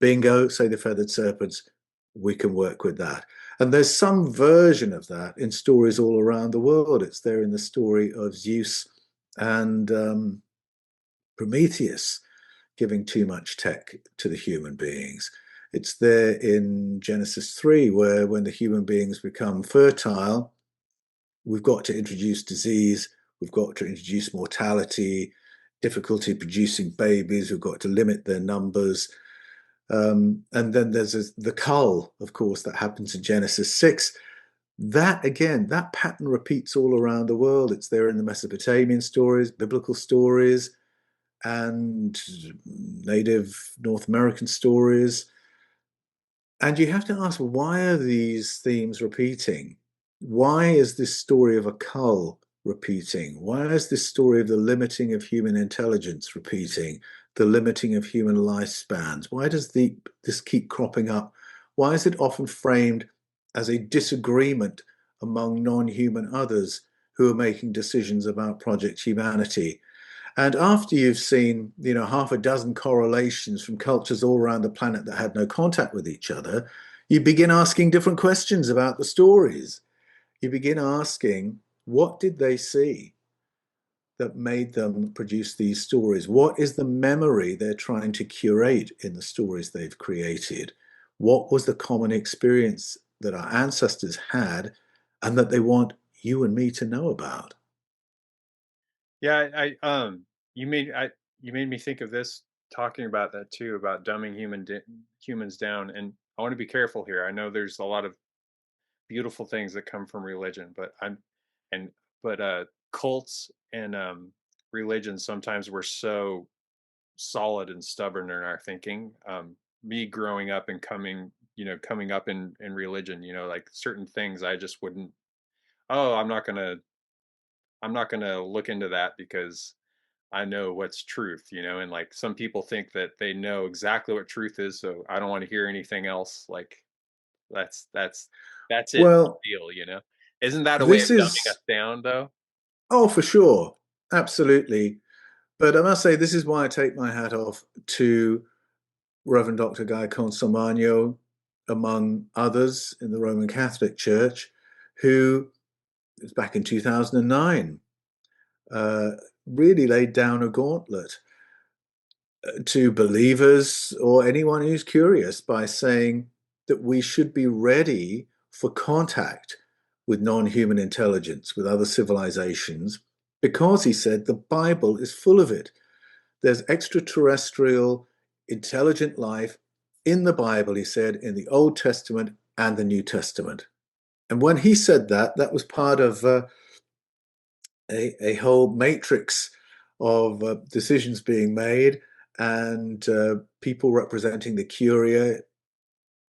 Bingo, say the Feathered Serpents, we can work with that. And there's some version of that in stories all around the world. It's there in the story of Zeus and Prometheus giving too much tech to the human beings. It's there in Genesis 3, where when the human beings become fertile, we've got to introduce disease, we've got to introduce mortality, difficulty producing babies, we've got to limit their numbers. And then there's the cull, of course, that happens in Genesis 6. That, again, that pattern repeats all around the world. It's there in the Mesopotamian stories, biblical stories, and native North American stories. And you have to ask, why are these themes repeating? Why is this story of a cull repeating? Why is this story of the limiting of human intelligence repeating? The limiting of human lifespans? Why does this keep cropping up? Why is it often framed as a disagreement among non-human others who are making decisions about Project Humanity? And after you've seen, half a dozen correlations from cultures all around the planet that had no contact with each other, you begin asking different questions about the stories. You begin asking, what did they see that made them produce these stories? What is the memory they're trying to curate in the stories they've created? What was the common experience that our ancestors had and that they want you and me to know about? Yeah, you made you made me think of this talking about that too, about dumbing humans down. And I want to be careful here. I know there's a lot of beautiful things that come from religion, but and but cults and religions sometimes we're so solid and stubborn in our thinking. me growing up and coming up in religion, like certain things I just wouldn't. Oh, I'm not gonna look into that because I know what's truth, and like some people think that they know exactly what truth is, so I don't want to hear anything else. Like that's that's that's it. Well, Deal. Isn't that a way of this dumbing us is, down, though? oh, for sure. Absolutely. But I must say, this is why I take my hat off to Reverend Dr. Guy Consolmagno, among others in the Roman Catholic Church, who was back in 2009, uh, really laid down a gauntlet to believers or anyone who's curious by saying that we should be ready for contact with non-human intelligence, with other civilizations, because he said the Bible is full of it. There's extraterrestrial intelligent life in the Bible, he said, in the Old Testament and the New Testament. And when he said that, that was part of a whole matrix of decisions being made and people representing the Curia,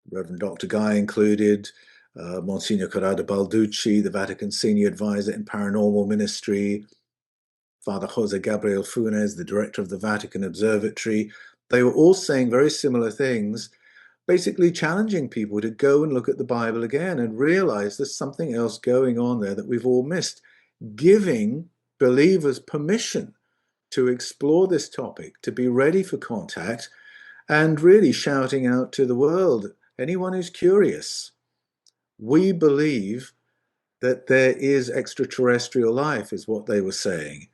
Reverend Dr. Guy included, Monsignor Corrado Balducci, the Vatican senior advisor in paranormal ministry, Father Jose Gabriel Funes, the director of the Vatican Observatory. They were all saying very similar things, basically challenging people to go and look at the Bible again and realize there's something else going on there that we've all missed, giving believers permission to explore this topic, to be ready for contact, and really shouting out to the world, anyone who's curious, we believe that there is extraterrestrial life, is what they were saying.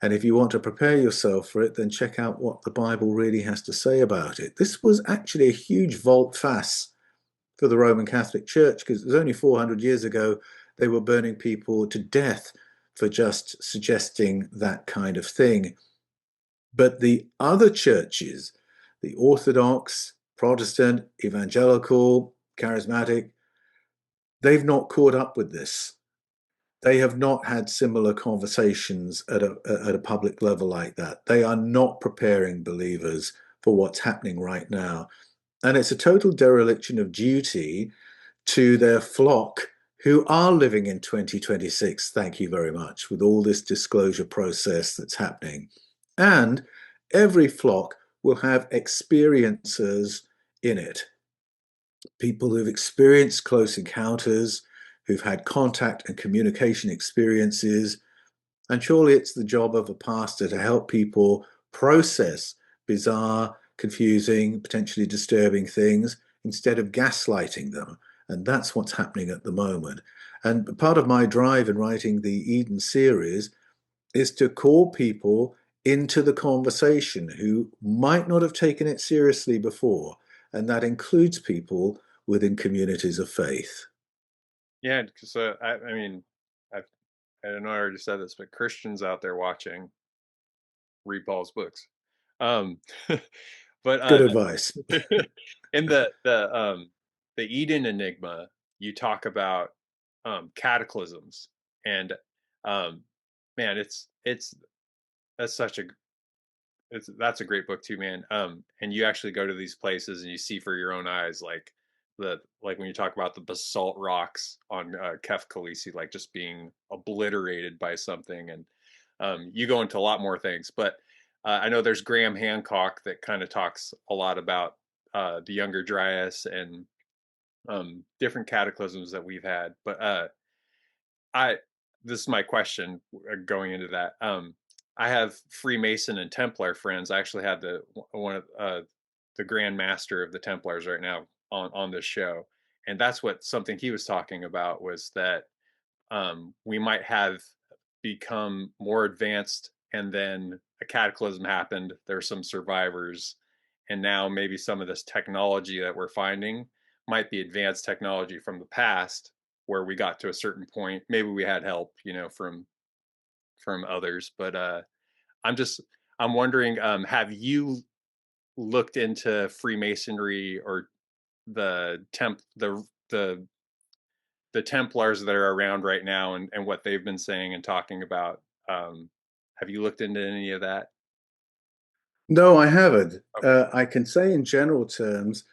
And if you want to prepare yourself for it, then check out what the Bible really has to say about it. This was actually a huge volte-face for the Roman Catholic Church, because it was only 400 years ago they were burning people to death for just suggesting that kind of thing. But the other churches, the Orthodox, Protestant, evangelical, charismatic, they've not caught up with this. They have not had similar conversations at a public level like that. They are not preparing believers for what's happening right now. And it's a total dereliction of duty to their flock who are living in 2026, thank you very much, with all this disclosure process that's happening. And every flock will have experiencers in it, people who've experienced close encounters, who've had contact and communication experiences. And surely it's the job of a pastor to help people process bizarre, confusing, potentially disturbing things instead of gaslighting them. And that's what's happening at the moment. And part of my drive in writing the Eden series is to call people into the conversation who might not have taken it seriously before. And that includes people within communities of faith. Yeah, because I mean, I've, I don't know, I already said this, but Christians out there watching, read Paul's books. Um, but Good advice. in the Eden Enigma, you talk about cataclysms, and um, man, it's that's such a that's a great book too, man. And you actually go to these places and you see for your own eyes, like when you talk about the basalt rocks on Kef Khaleesi, like just being obliterated by something, and you go into a lot more things. But I know there's Graham Hancock that kind of talks a lot about the Younger Dryas and different cataclysms that we've had. But I this is my question going into that. I have Freemason and Templar friends. I actually had one of the Grand Master of the Templars right now on this show, and that's what something he was talking about was that we might have become more advanced, and then a cataclysm happened. There's some survivors, and now maybe some of this technology that we're finding might be advanced technology from the past, where we got to a certain point. Maybe we had help, from others, but I'm just I'm wondering, have you looked into Freemasonry or the temp the Templars that are around right now, and what they've been saying and talking about? Have you looked into any of that? No, I haven't. Okay. I can say in general terms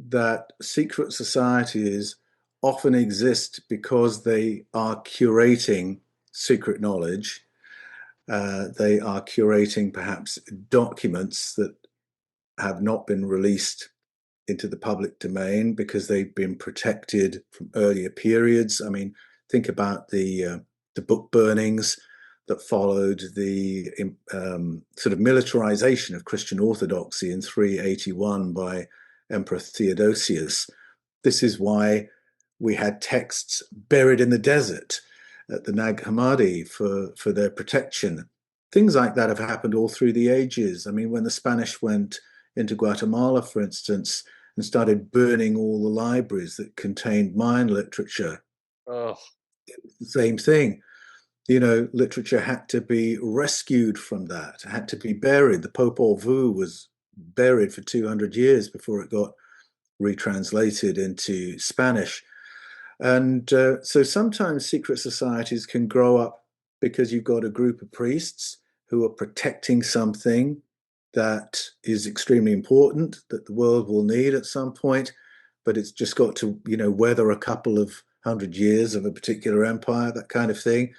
that secret societies often exist because they are curating secret knowledge. They are curating perhaps documents that have not been released into the public domain because they've been protected from earlier periods. I mean, think about the book burnings that followed the sort of militarization of Christian orthodoxy in 381 by Emperor Theodosius. This is why we had texts buried in the desert at the Nag Hammadi for their protection. Things like that have happened all through the ages. I mean, when the Spanish went into Guatemala, for instance, and started burning all the libraries that contained Mayan literature, Oh, the same thing. You know, literature had to be rescued from that, had to be buried. The Popol Vuh was buried for 200 years before it got retranslated into Spanish. And so sometimes secret societies can grow up because you've got a group of priests who are protecting something that is extremely important that the world will need at some point, but it's just got to, you know, weather a couple of 100 years of a particular empire, that kind of thing.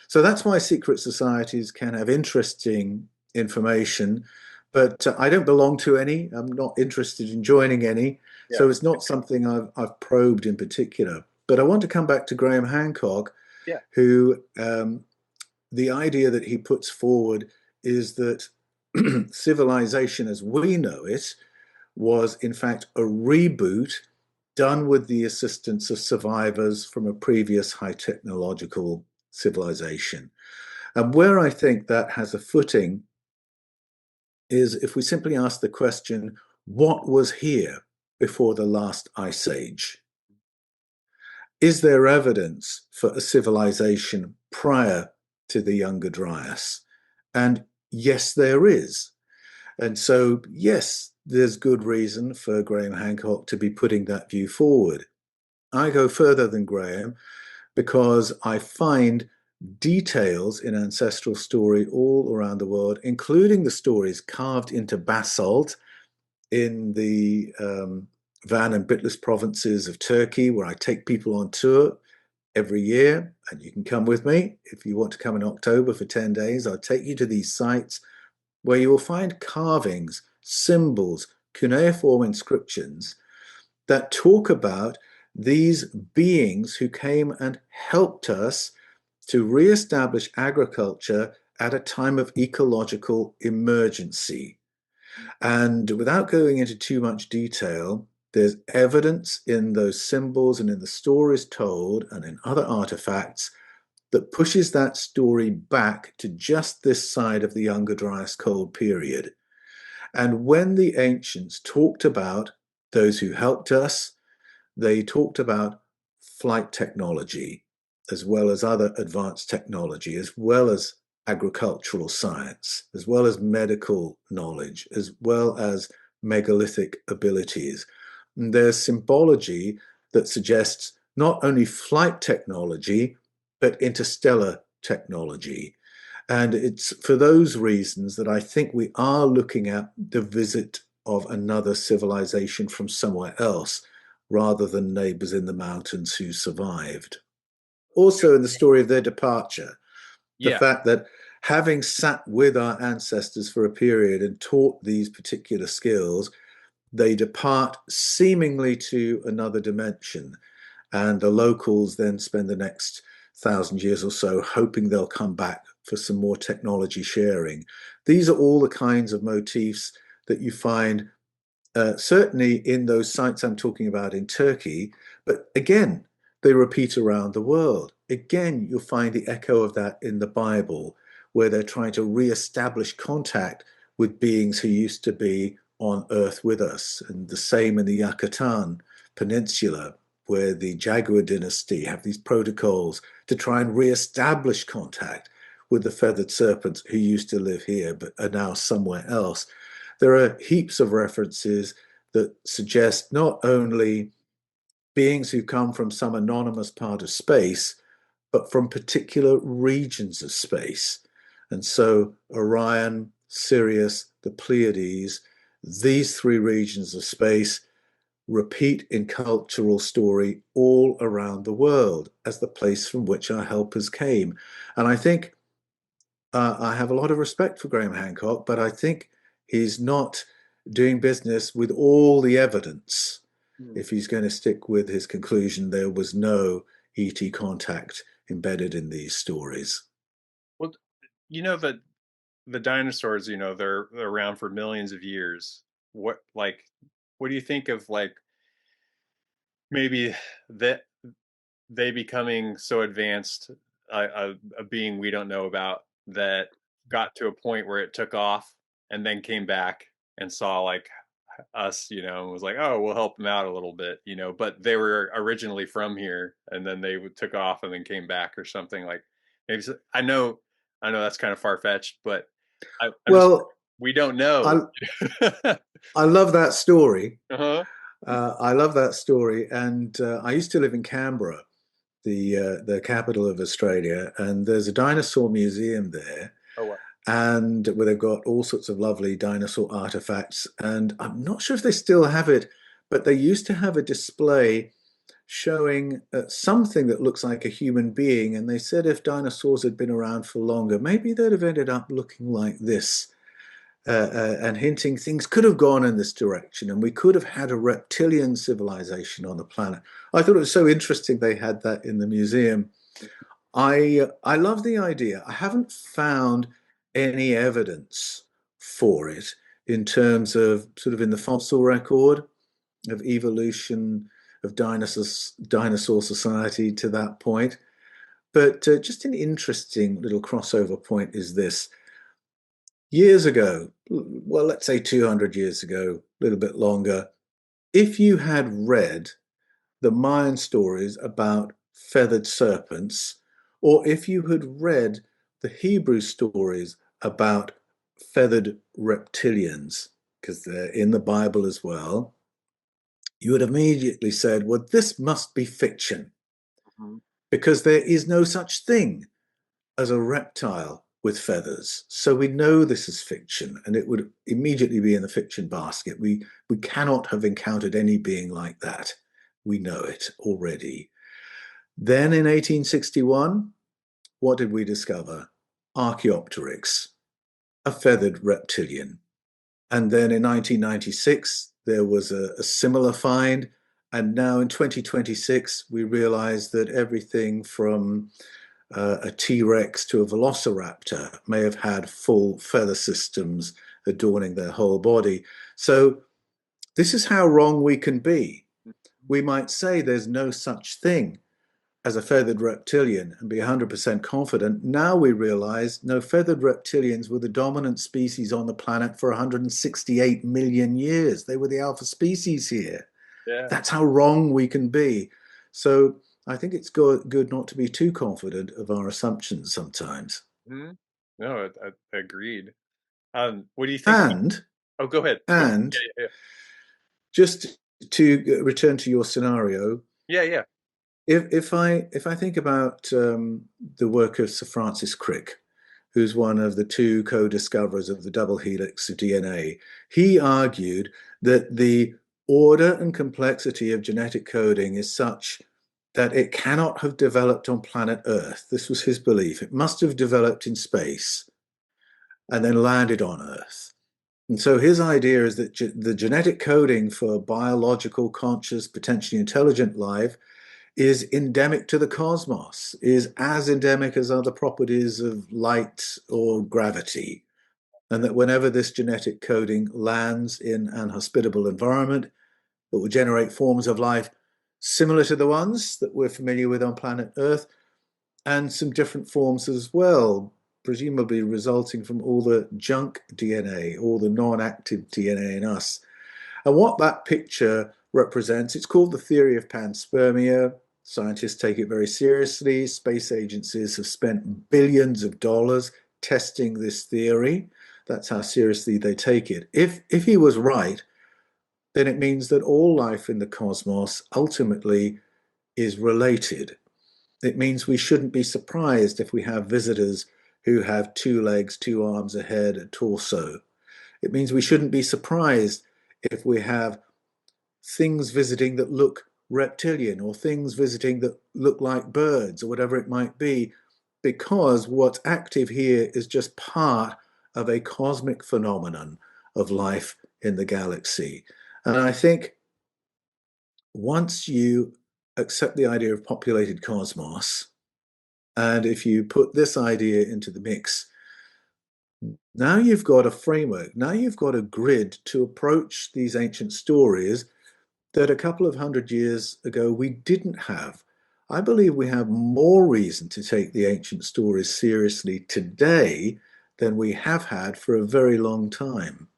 So that's why secret societies can have interesting information, but I don't belong to any. I'm not interested in joining any. yeah, So it's not something I've probed in particular. But I want to come back to Graham Hancock, yeah. who the idea that he puts forward is that civilization as we know it was, in fact, a reboot done with the assistance of survivors from a previous high technological civilization. And where I think that has a footing is if we simply ask the question, what was here before the last ice age? Is there evidence for a civilization prior to the Younger Dryas? And yes, there is. And so, yes, there's good reason for Graham Hancock to be putting that view forward. I go further than Graham because I find details in ancestral story all around the world, including the stories carved into basalt in the Van and Bitlis provinces of Turkey, where I take people on tour every year. And you can come with me if you want to come in October for 10 days. I'll take you to these sites where you will find carvings, symbols, cuneiform inscriptions that talk about these beings who came and helped us to re-establish agriculture at a time of ecological emergency. And without going into too much detail, there's evidence in those symbols and in the stories told and in other artifacts that pushes that story back to just this side of the Younger Dryas Cold period. And when the ancients talked about those who helped us, they talked about flight technology, as well as other advanced technology, as well as agricultural science, as well as medical knowledge, as well as megalithic abilities. And there's symbology that suggests not only flight technology, but interstellar technology. And it's for those reasons that I think we are looking at the visit of another civilization from somewhere else rather than neighbors in the mountains who survived. Also, in the story of their departure, the Yeah. fact that having sat with our ancestors for a period and taught these particular skills, they depart seemingly to another dimension. And the locals then spend the next 1,000 years or so hoping they'll come back for some more technology sharing. These are all the kinds of motifs that you find certainly in those sites I'm talking about in Turkey, but again, they repeat around the world. Again, you'll find the echo of that in the Bible, where they're trying to re-establish contact with beings who used to be on earth with us. And the same in the Yucatan Peninsula, where the Jaguar dynasty have these protocols to try and re-establish contact with the feathered serpents who used to live here but are now somewhere else. There are heaps of references that suggest not only beings who come from some anonymous part of space, but from particular regions of space. And so Orion, Sirius, the Pleiades, these three regions of space repeat in cultural story all around the world as the place from which our helpers came. And I think I have a lot of respect for Graham Hancock, but I think he's not doing business with all the evidence if he's going to stick with his conclusion there was no ET contact embedded in these stories. Well, you know that the dinosaurs, they're around for millions of years. What do you think of like maybe that they becoming so advanced, a being we don't know about that got to a point where it took off and then came back and saw like us, and was like, oh, we'll help them out a little bit, but they were originally from here and then they took off and then came back or something like maybe. I know that's kind of far fetched, but I'm just, Well, we don't know. I, I love that story. Uh-huh. I love that story. And I used to live in Canberra, the capital of Australia, and there's a dinosaur museum there, Oh, wow. and where they've got all sorts of lovely dinosaur artifacts. And I'm not sure if they still have it, but they used to have a display showing something that looks like a human being. And they said if dinosaurs had been around for longer, maybe they'd have ended up looking like this. And hinting things could have gone in this direction, and we could have had a reptilian civilization on the planet. I thought it was so interesting they had that in the museum. I love the idea. I haven't found any evidence for it in terms of sort of in the fossil record of evolution of dinosaur society to that point. But just an interesting little crossover point is this. Years ago, well, let's say 200 years ago, a little bit longer, if you had read the Mayan stories about feathered serpents, or if you had read the Hebrew stories about feathered reptilians, because they're in the Bible as well, you would have immediately said, well, this must be fiction, Mhm. because there is no such thing as a reptile with feathers. So we know this is fiction, and it would immediately be in the fiction basket. We cannot have encountered any being like that. We know it already. Then in 1861, what did we discover? Archaeopteryx, a feathered reptilian. And then in 1996, there was a similar find. And now in 2026, we realize that everything from a T-Rex to a velociraptor may have had full feather systems adorning their whole body. So this is how wrong we can be. We might say there's no such thing as a feathered reptilian and be 100% confident. Now we realize no, feathered reptilians were the dominant species on the planet for 168 million years. They were the alpha species here. Yeah. That's how wrong we can be. So I think it's good not to be too confident of our assumptions sometimes. Mhm. No, I agreed. What do you think about? And Oh, go ahead. Go ahead. and Yeah, just to return to your scenario, yeah, yeah. Yeah. if I think about the work of Sir Francis Crick, who's one of the two co-discoverers of the double helix of DNA, he argued that the order and complexity of genetic coding is such that it cannot have developed on planet Earth. This was his belief. It must have developed in space and then landed on Earth. And so his idea is that the genetic coding for biological, conscious, potentially intelligent life is endemic to the cosmos, is as endemic as other properties of light or gravity. And that whenever this genetic coding lands in an hospitable environment, it will generate forms of life similar to the ones that we're familiar with on planet Earth, and some different forms as well, presumably resulting from all the junk DNA, all the non-active DNA in us. And what that picture represents, it's called the theory of panspermia. Scientists take it very seriously. Space agencies have spent billions of dollars testing this theory. That's how seriously they take it. If he was right, then it means that all life in the cosmos ultimately is related. It means we shouldn't be surprised if we have visitors who have two legs, two arms, a head, a torso. It means we shouldn't be surprised if we have things visiting that look reptilian or things visiting that look like birds or whatever it might be, because what's active here is just part of a cosmic phenomenon of life in the galaxy. And I think once you accept the idea of populated cosmos, and if you put this idea into the mix, now you've got a framework, now you've got a grid to approach these ancient stories that a couple of hundred years ago we didn't have. I believe we have more reason to take the ancient stories seriously today than we have had for a very long time.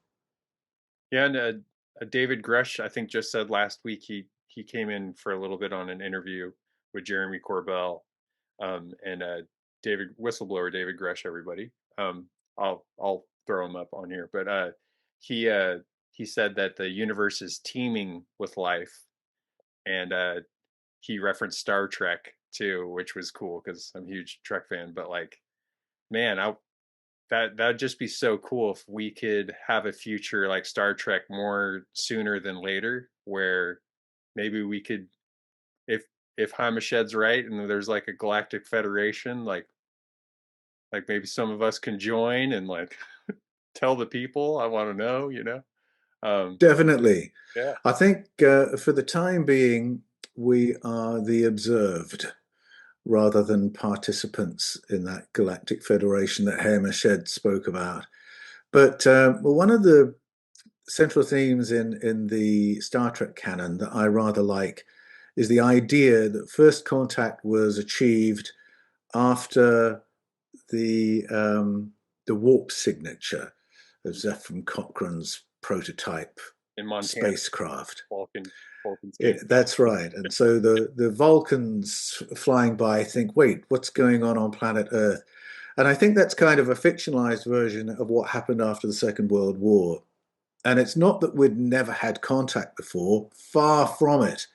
Yeah, and David Grush, I think, just said last week he came in for a little bit on an interview with Jeremy Corbell, and David whistleblower David Grush, everybody. I'll throw him up on here, but he uh, he said that the universe is teeming with life, and he referenced Star Trek too, which was cool because I'm a huge Trek fan. But like, man, that'd just be so cool if we could have a future like Star Trek more sooner than later, where maybe we could, if Hamashed's right and there's like a galactic federation, like maybe some of us can join and like tell the people. I want to know, Um, Definitely. yeah, I think for the time being, we are the observed rather than participants in that galactic federation that Hermeneutics spoke about. But well, one of the central themes in the Star Trek canon that I rather like is the idea that first contact was achieved after the warp signature of Zephyr Cochrane's prototype in Montana, spacecraft. Vulcan, Vulcan's game. That's right. And so the Vulcans flying by think, wait, what's going on planet Earth? And I think that's kind of a fictionalized version of what happened after the Second World War. And it's not that we'd never had contact before, far from it.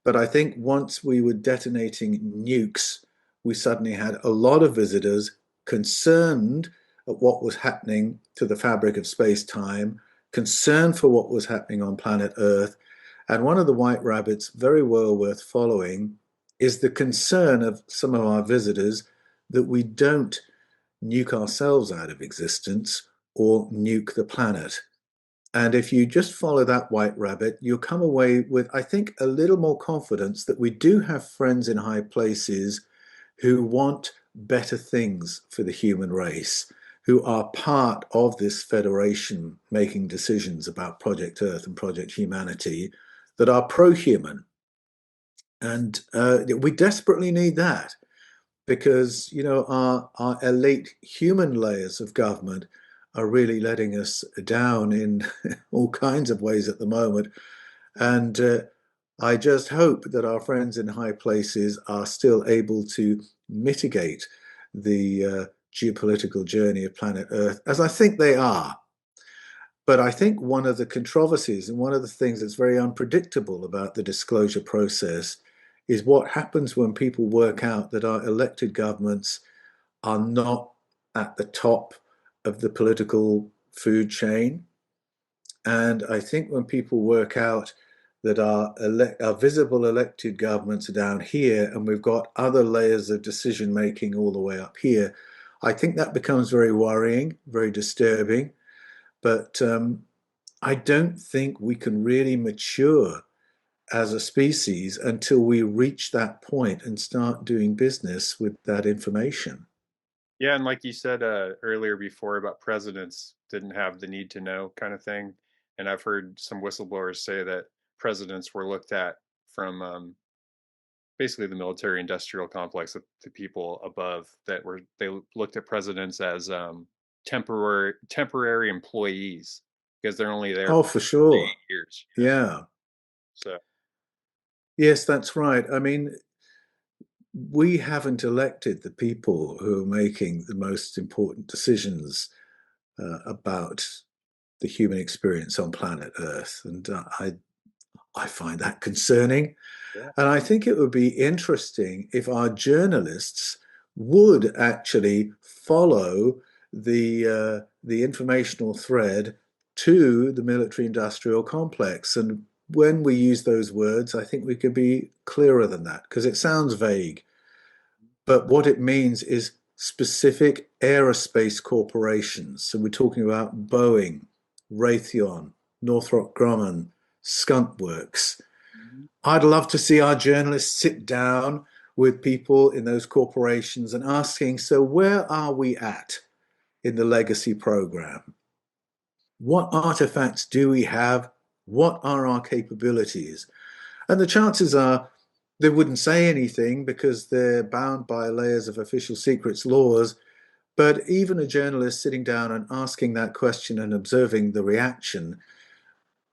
But I think once we were detonating nukes, we suddenly had a lot of visitors concerned at what was happening to the fabric of space time, concerned for what was happening on planet Earth. And one of the white rabbits, very well worth following, is the concern of some of our visitors that we don't nuke ourselves out of existence or nuke the planet. And if you just follow that white rabbit, you'll come away with, I think, a little more confidence that we do have friends in high places who want better things for the human race, who are part of this federation making decisions about Project Earth and Project Humanity that are pro-human. And we desperately need that because, our elite human layers of government are really letting us down in all kinds of ways at the moment. And I just hope that our friends in high places are still able to mitigate the geopolitical journey of planet Earth, as I think they are. But I think one of the controversies and one of the things that's very unpredictable about the disclosure process is what happens when people work out that our elected governments are not at the top of the political food chain. And I think when people work out that our visible elected governments are down here and we've got other layers of decision making all the way up here, I think that becomes very worrying, very disturbing. But I don't think we can really mature as a species until we reach that point and start doing business with that information. Yeah, and like you said earlier before about presidents didn't have the need to know kind of thing, and I've heard some whistleblowers say that presidents were looked at from basically the military-industrial complex of the people above that were they looked at presidents as temporary employees because they're only there Oh, for for the sure. 8 years. Yeah. So Yes, that's right. I mean, we haven't elected the people who are making the most important decisions about the human experience on planet Earth. And I find that concerning. yeah, And I think it would be interesting if our journalists would actually follow the informational thread to the military industrial complex. And when we use those words, I think we could be clearer than that because it sounds vague. But what it means is specific aerospace corporations. So we're talking about Boeing, Raytheon, Northrop Grumman, Skunk Works. Mhm. I'd love to see our journalists sit down with people in those corporations and asking, so where are we at in the legacy program? What artifacts do we have? What are our capabilities? And the chances are they wouldn't say anything because they're bound by layers of official secrets laws. But even a journalist sitting down and asking that question and observing the reaction,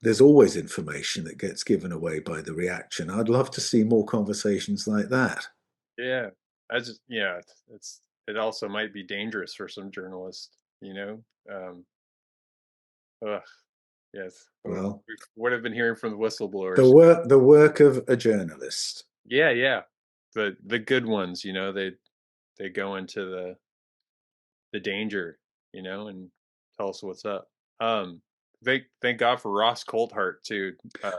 there's always information that gets given away by the reaction. I'd love to see more conversations like that. Yeah, I just yeah, it also might be dangerous for some journalists, you know. Ugh, yes, Well, we would have been hearing from the the whistleblowers. work of a journalist. Yeah, yeah, the good ones, you know, they go into the danger, you know, and tell us what's up. Um, thank God for Ross Coulthart too.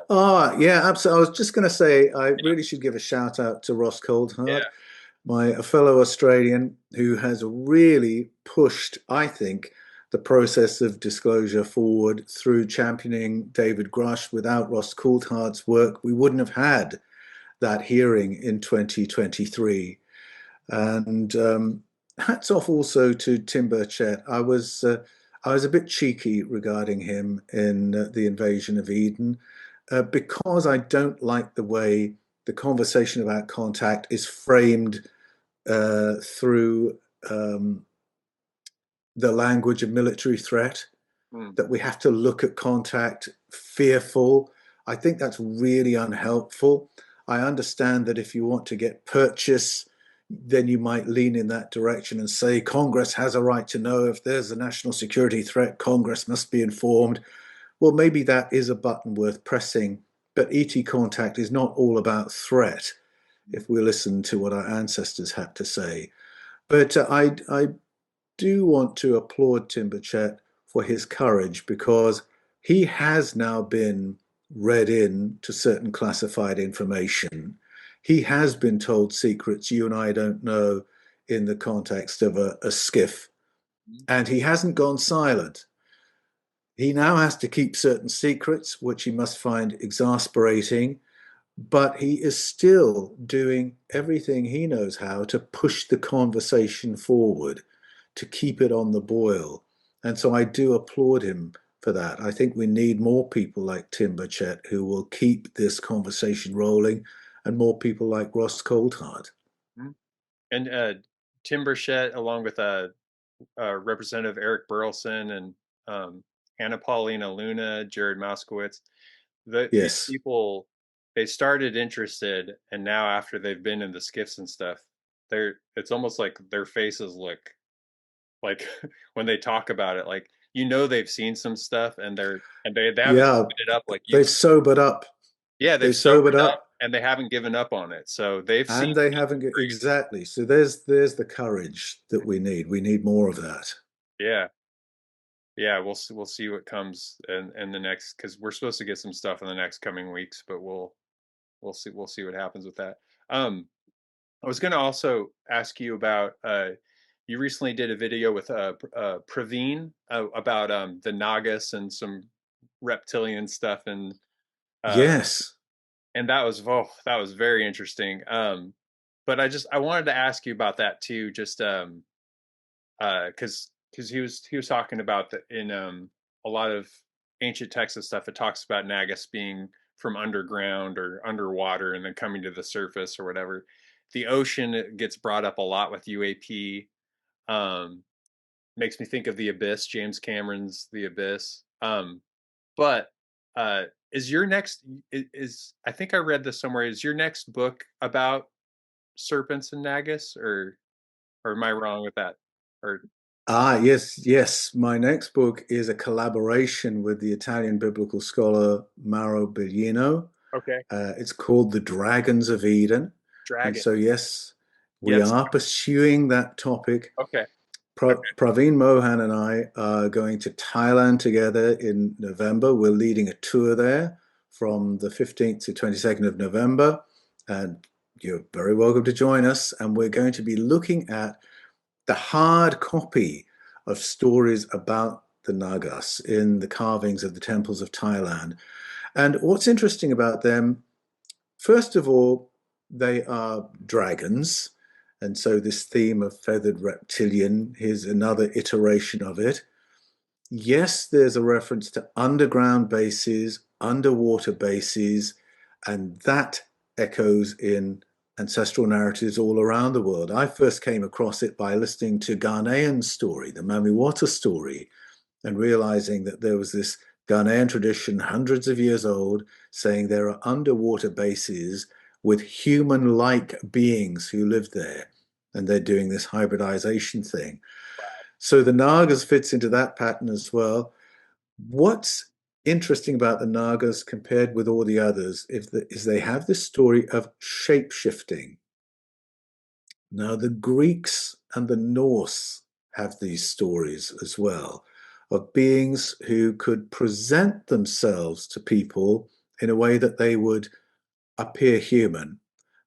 Ah, yeah, absolutely. I was just going to say, I Yeah, really should give a shout out to Ross Coulthart, yeah. my a fellow Australian who has really pushed, I think, the process of disclosure forward through championing David Grush. Without Ross Coulthart's work, we wouldn't have had that hearing in 2023. And hats off also to Tim Burchett. I was a bit cheeky regarding him in the Invasion of Eden because I don't like the way the conversation about contact is framed through um, the language of military threat, Mm, that we have to look at contact fearful. I think that's really unhelpful. I understand that if you want to get purchase, then you might lean in that direction and say Congress has a right to know if there's a national security threat, Congress must be informed. Well, maybe that is a button worth pressing, but ET contact is not all about threat if we listen to what our ancestors had to say. But I do want to applaud Tim Burchett for his courage because he has now been read in to certain classified information. He has been told secrets you and I don't know in the context of a skiff, mm, and he hasn't gone silent. He now has to keep certain secrets, which he must find exasperating, but he is still doing everything he knows how to push the conversation forward, to keep it on the boil. And so I do applaud him for that. I think we need more people like Tim Burchett who will keep this conversation rolling, and more people like Ross Coulthart. mm. And Tim Burchett, along with Representative Eric Burleson and Anna Paulina Luna, Jared Moskowitz. These Yes. people, they started interested, and now after they've been in the skiffs and stuff, it's almost like their faces look like when they talk about it, like you know they've seen some stuff, and they haven't Yeah. given it up. Like you, They've sobered up. yeah, they've They've sobered sobered up, up. and they haven't given up on it. So they've seen And they some haven't crazy. exactly. So there's the courage that we need. We need more of that. Yeah, yeah, we'll see what comes in the next, because we're supposed to get some stuff in the next coming weeks, but we'll see what happens with that. Um, I was going to also ask you about you recently did a video with Praveen about the Nagas and some reptilian stuff, uh Yes. and that was very interesting. But I wanted to ask you about that too, just because he was talking about that in a lot of ancient texts and stuff. It talks about Nagas being from underground or underwater and then coming to the surface or whatever. The ocean gets brought up a lot with UAP. Um, Makes me think of the Abyss, James Cameron's The Abyss. But is your next is I think I read this somewhere. Is your next book about serpents and Nagas, or am I wrong with that? Or Ah, yes, yes. My next book is a collaboration with the Italian biblical scholar Mauro Biglino. okay, It's called The Dragons of Eden. And dragon. so, yes, we Yes. are pursuing that topic Okay. Praveen Mohan and I are going to Thailand together in November. We're leading a tour there from the 15th to 22nd of November, and you're very welcome to join us. And we're going to be looking at the hard copy of stories about the Nagas in the carvings of the temples of Thailand. And what's interesting about them, first of all, they are dragons. And so this theme of feathered reptilian is another iteration of it. Yes, there's a reference to underground bases, underwater bases, and that echoes in ancestral narratives all around the world. I first came across it by listening to Ghanaian story, the Mamiwata story, and realizing that there was this Ghanaian tradition, hundreds of years old, saying there are underwater bases with human-like beings who live there, and they're doing this hybridization thing. So the Nagas fits into that pattern as well. What's interesting about the Nagas compared with all the others is they have this story of shape-shifting. Now, the Greeks and the Norse have these stories as well of beings who could present themselves to people in a way that they would appear human,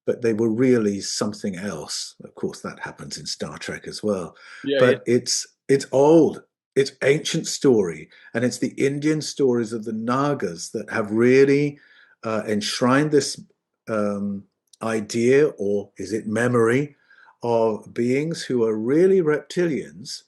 but they were really something else. Of course, that happens in Star Trek as well. Yeah, yeah. But it's old, it's ancient story, and it's the Indian stories of the Nagas that have really enshrined this idea, or is it memory, of beings who are really reptilians,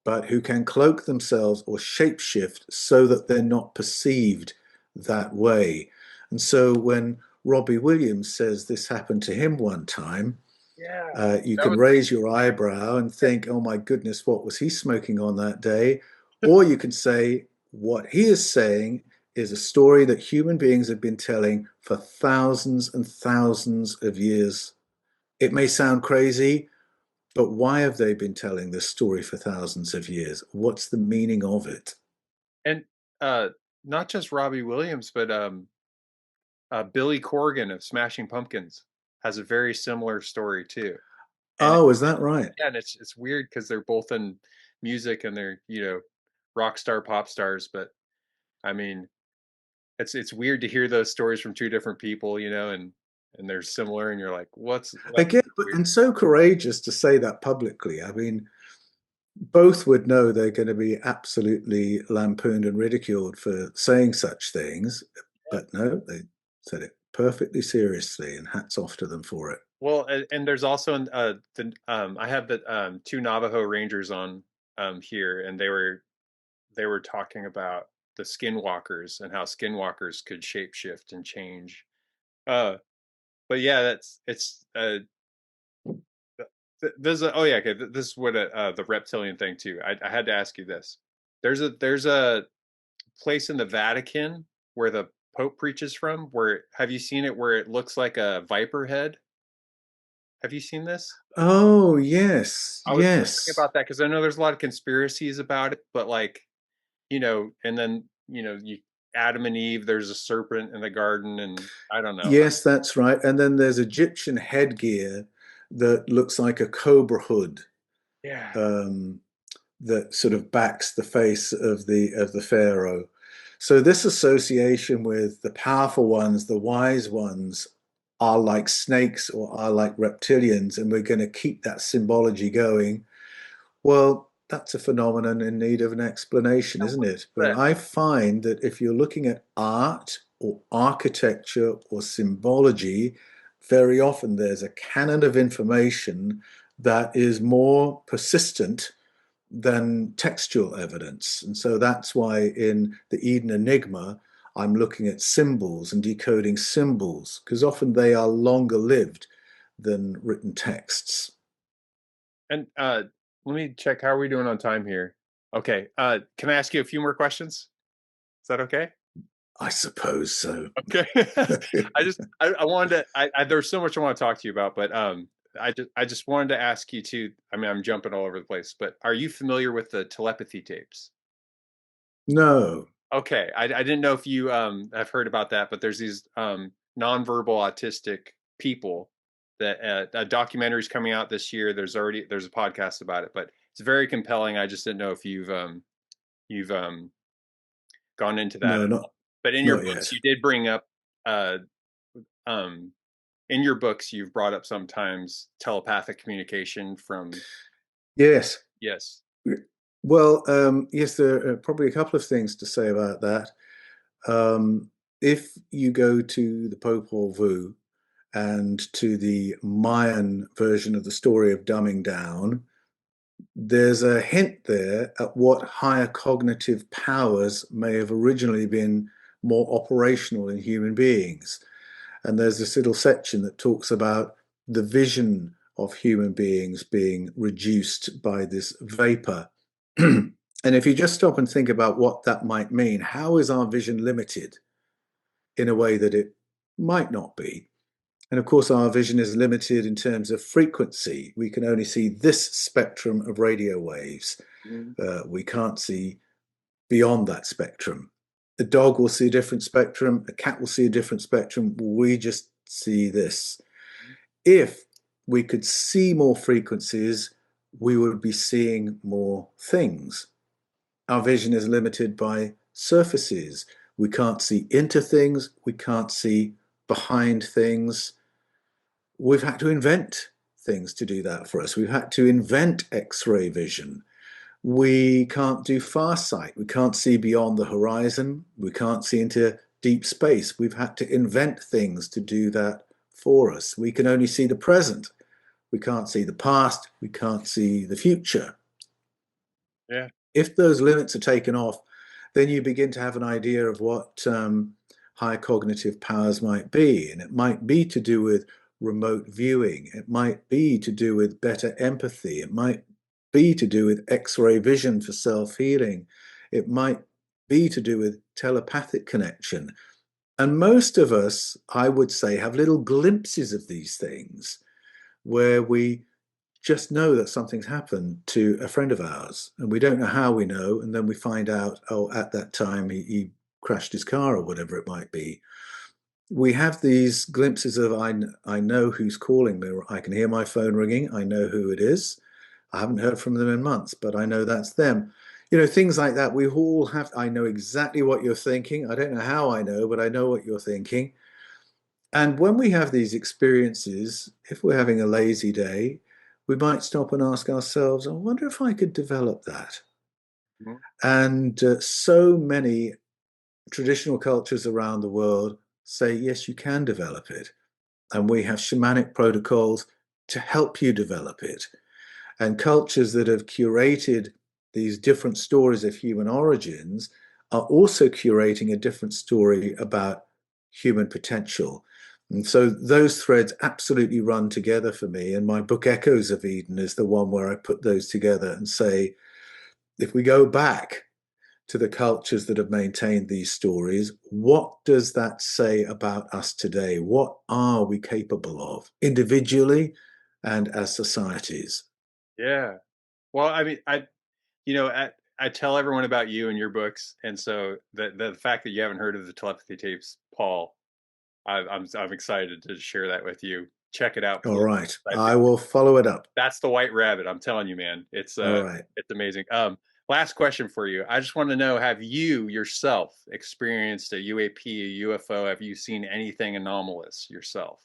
but who can cloak themselves or shapeshift so that they're not perceived that way. And so when Robbie Williams says this happened to him one time, Yeah. you That can was raise your eyebrow and think, oh my goodness, what was he smoking on that day? Or you can say, what he is saying is a story that human beings have been telling for thousands and thousands of years. It may sound crazy, but why have they been telling this story for thousands of years? What's the meaning of it? and uh not just Robbie Williams, but Billy Corgan of Smashing Pumpkins has a very similar story too. And Oh, is that right? yeah, and it's weird because they're both in music and they're, rock star pop stars, but I mean, it's weird to hear those stories from two different people, and they're similar and you're like, what's like Again, but weird. and so courageous to say that publicly. I mean, both would know they're going to be absolutely lampooned and ridiculed for saying such things, but no, they said it perfectly seriously, and hats off to them for it. Well, and there's also I have the two Navajo Rangers on here, and they were talking about the skinwalkers and how skinwalkers could shapeshift and change. Uh, but yeah, it's there's a oh yeah, okay, this is what the reptilian thing too. I had to ask you this. There's a place in the Vatican where the Pope preaches from. Where have you seen it? Where it looks like a viper head. Have you seen this? Oh, yes, I was wondering yes. about that because I know there's a lot of conspiracies about it, but like, and then you Adam and Eve, there's a serpent in the garden, and I don't know. Yes, that's right. And then there's Egyptian headgear that looks like a cobra hood, Yeah, um, that sort of backs the face of the pharaoh. So this association with the powerful ones, the wise ones, are like snakes or are like reptilians, and we're going to keep that symbology going. Well, that's a phenomenon in need of an explanation, isn't it? But but I find that if you're looking at art or architecture or symbology, very often there's a canon of information that is more persistent than textual evidence. And so that's why in the Eden Enigma, I'm looking at symbols and decoding symbols, because often they are longer lived than written texts. and let me check. How are we doing on time here? Okay. Can I ask you a few more questions? Is that okay? I suppose so. Okay. I wanted to there's so much I want to talk to you about, but I just wanted to ask you to. I mean, I'm jumping all over the place, but are you familiar with the telepathy tapes? No. Okay, I didn't know if you have heard about that, but there's these nonverbal autistic people that a documentary's coming out this year. There's a podcast about it, but It's very compelling. I just didn't know if you've gone into that No, at not all. But in your not books, yet. you did bring up uh, um, in your books you've brought up sometimes telepathic communication from Yes. yes. Well, yes, there are probably a couple of things to say about that. Um, if you go to the Popol Vuh and to the Mayan version of the story of dumbing down, there's a hint there at what higher cognitive powers may have originally been more operational in human beings. And there's this little section that talks about the vision of human beings being reduced by this vapor. And if you just stop and think about what that might mean, how is our vision limited in a way that it might not be? And of course, our vision is limited in terms of frequency. We can only see this spectrum of radio waves. Mhm. We can't see beyond that spectrum. A dog will see a different spectrum, a cat will see a different spectrum. We just see this. If we could see more frequencies, we would be seeing more things. Our vision is limited by surfaces. We can't see into things, we can't see behind things. We've had to invent things to do that for us. We've had to invent X-ray vision. We can't do far sight. We can't see beyond the horizon. We can't see into deep space. We've had to invent things to do that for us. We can only see the present. We can't see the past. We can't see the future. Yeah. If those limits are taken off, then you begin to have an idea of what high cognitive powers might be. And it might be to do with remote viewing. It might be to do with better empathy. It might be to do with X-ray vision for self-healing. It might be to do with telepathic connection. And most of us, I would say, have little glimpses of these things where we just know that something's happened to a friend of ours, and we don't know how we know, and then we find out, oh, at that time he crashed his car or whatever it might be. We have these glimpses of I know who's calling me, or I can hear my phone ringing, I know who it is. I haven't heard from them in months, but I know that's them. You know, things like that. We all have, I know exactly what you're thinking. I don't know how I know, but I know what you're thinking. And when we have these experiences, if we're having a lazy day, we might stop and ask ourselves, I wonder if I could develop that. Mhm. And so many traditional cultures around the world say, yes, you can develop it. And we have shamanic protocols to help you develop it. And cultures that have curated these different stories of human origins are also curating a different story about human potential. And so those threads absolutely run together for me. And my book, Echoes of Eden, is the one where I put those together and say, if we go back to the cultures that have maintained these stories, what does that say about us today? What are we capable of individually and as societies? Yeah. Well, I mean, you know, I tell everyone about you and your books, and so the fact that you haven't heard of the telepathy tapes, Paul, I'm excited to share that with you. Check it out, All please. right. I I will follow it up. That's the white rabbit. I'm telling you, man. All right. It's amazing. Last question for you. I just want to know, have you yourself experienced a UAP, a UFO? Have you seen anything anomalous yourself?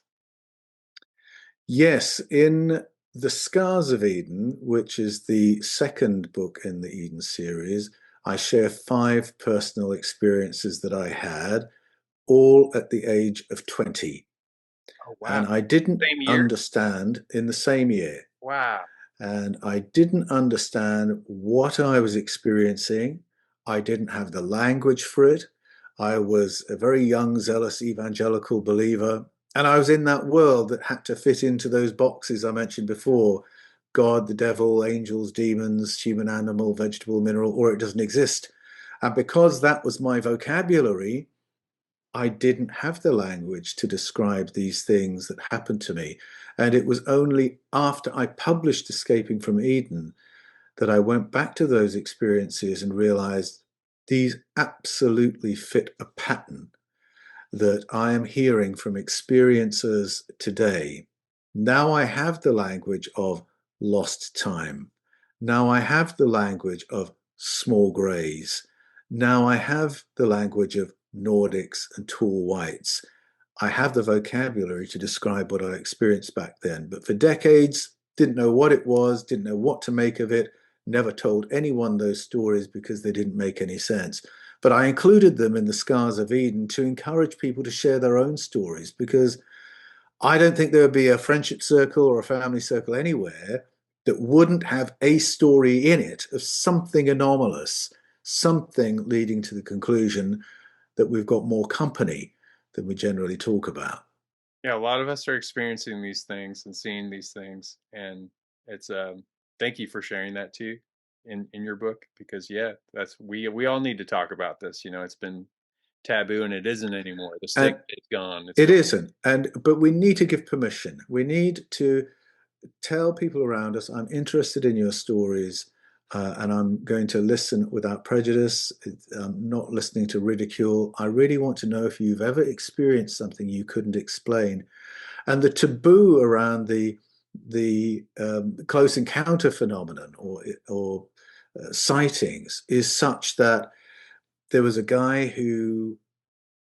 Yes, in The Scars of Eden, which is the second book in the Eden series, I share 5 personal experiences that I had, all at the age of 20. Oh, wow. And I didn't Same year? understand in the same year. Wow. And I didn't understand what I was experiencing. I didn't have the language for it. I was a very young, zealous evangelical believer. And I was in that world that had to fit into those boxes I mentioned before: God, the devil, angels, demons, human, animal, vegetable, mineral, or it doesn't exist. And because that was my vocabulary, I didn't have the language to describe these things that happened to me. And it was only after I published Escaping from Eden that I went back to those experiences and realized these absolutely fit a pattern that I am hearing from experiencers today. Now I have the language of lost time. Now I have the language of small greys. Now I have the language of Nordics and tall whites. I have the vocabulary to describe what I experienced back then, but for decades, didn't know what it was, didn't know what to make of it, never told anyone those stories because they didn't make any sense. But I included them in the Scars of Eden to encourage people to share their own stories because I don't think there would be a friendship circle or a family circle anywhere that wouldn't have a story in it of something anomalous, something leading to the conclusion that we've got more company than we generally talk about. Yeah, a lot of us are experiencing these things and seeing these things, and it's thank you for sharing that too in your book because yeah, that's we all need to talk about this. You know, it's been taboo and it isn't anymore. The And stigma is gone. It's it gone. isn't. And but we need to give permission. We need to tell people around us, I'm interested in your stories, and I'm going to listen without prejudice. I'm not listening to ridicule. I really want to know if you've ever experienced something you couldn't explain. And the taboo around the close encounter phenomenon or sightings is such that there was a guy who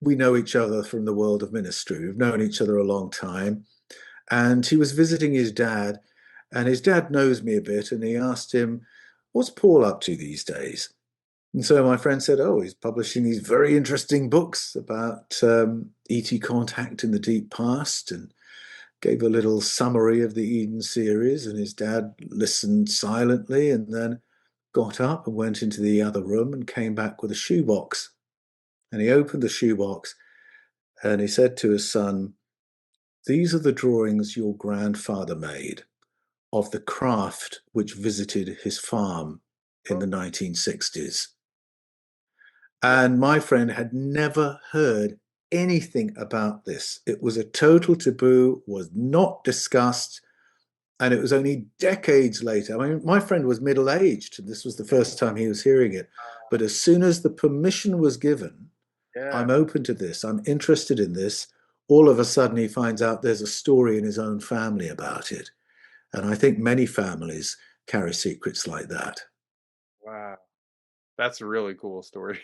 we know each other from the world of ministry. We've known each other a long time. And he was visiting his dad, and his dad knows me a bit, and he asked him, "What's Paul up to these days?" And so my friend said, "Oh, he's publishing these very interesting books about ET contact in the deep past," and gave a little summary of the Eden series. And his dad listened silently and then got up and went into the other room and came back with a shoebox. And he opened the shoebox and he said to his son, "These are the drawings your grandfather made of the craft which visited his farm in Oh, the 1960s." yeah, And my friend had never heard anything about this. It was a total taboo, was not discussed. And it was only decades later. I mean, my friend was middle aged, and this was the first time he was hearing it. But as soon as the permission was given, yeah, I'm open to this, I'm interested in this, all of a sudden he finds out there's a story in his own family about it. And I think many families carry secrets like that. wow, that's a really cool story.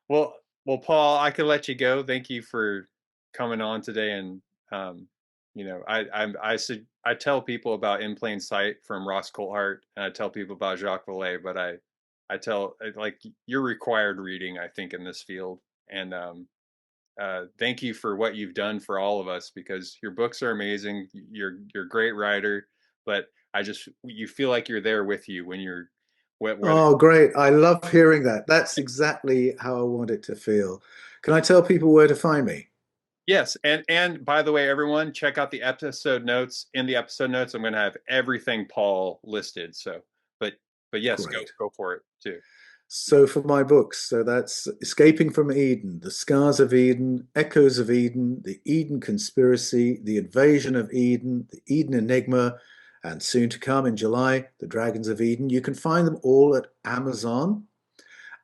Well, Paul, I could let you go. Thank you for coming on today. And um, you know, I tell people about In Plain Sight from Ross Coulthart, and I tell people about Jacques Vallée, but I tell like you're required reading, I think, in this field. And thank you for what you've done for all of us because your books are amazing. You're a great writer, but I just you feel like you're there with you when you're whether Oh, great. I love hearing that. That's exactly how I want it to feel. Can I tell people where to find me? yes, and by the way, everyone, check out the episode notes. In the episode notes, I'm going to have everything Paul listed. So, but yes, Great. go for it too. So for my books, so that's Escaping from Eden, The Scars of Eden, Echoes of Eden, The Eden Conspiracy, The Invasion of Eden, The Eden Enigma, and soon to come in July, The Dragons of Eden. You can find them all at Amazon.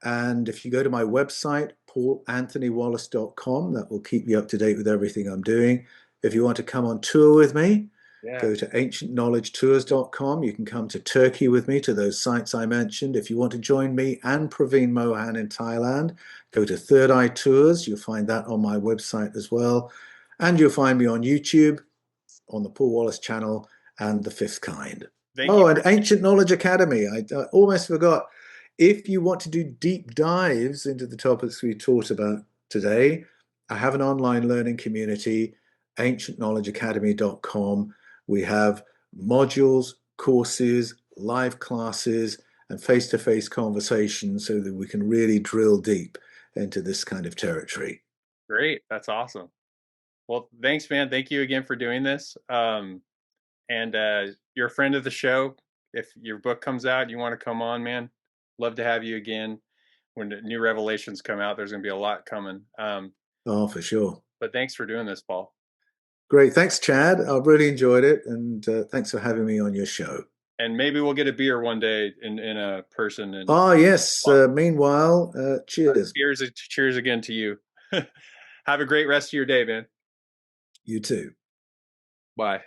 And if you go to my website, paulanthonywallis.com, that will keep you up to date with everything I'm doing. If you want to come on tour with me, Yeah, go to ancientknowledgetours.com. You can come to Turkey with me to those sites I mentioned. If you want to join me and Praveen Mohan in Thailand, go to Third Eye Tours. You'll find that on my website as well. And you'll find me on YouTube, on the Paul Wallis channel, and The Fifth Kind. thank you Oh, and for Ancient Knowledge Academy. I almost forgot. If you want to do deep dives into the topics we talked about today, I have an online learning community, ancientknowledgeacademy.com. We have modules, courses, live classes, and face-to-face conversations so that we can really drill deep into this kind of territory. great. That's awesome. Well, thanks, man. Thank you again for doing this. And you're a friend of the show. If your book comes out, you want to come on, man. Love to have you again. When the new revelations come out, there's going to be a lot coming. Oh, for sure. But thanks for doing this, Paul. Great. Thanks, Chad. I've really enjoyed it. And thanks for having me on your show. And maybe we'll get a beer one day in a person. And Ah, yes. Meanwhile, cheers. cheers again to you. Have a great rest of your day, man. You too. Bye.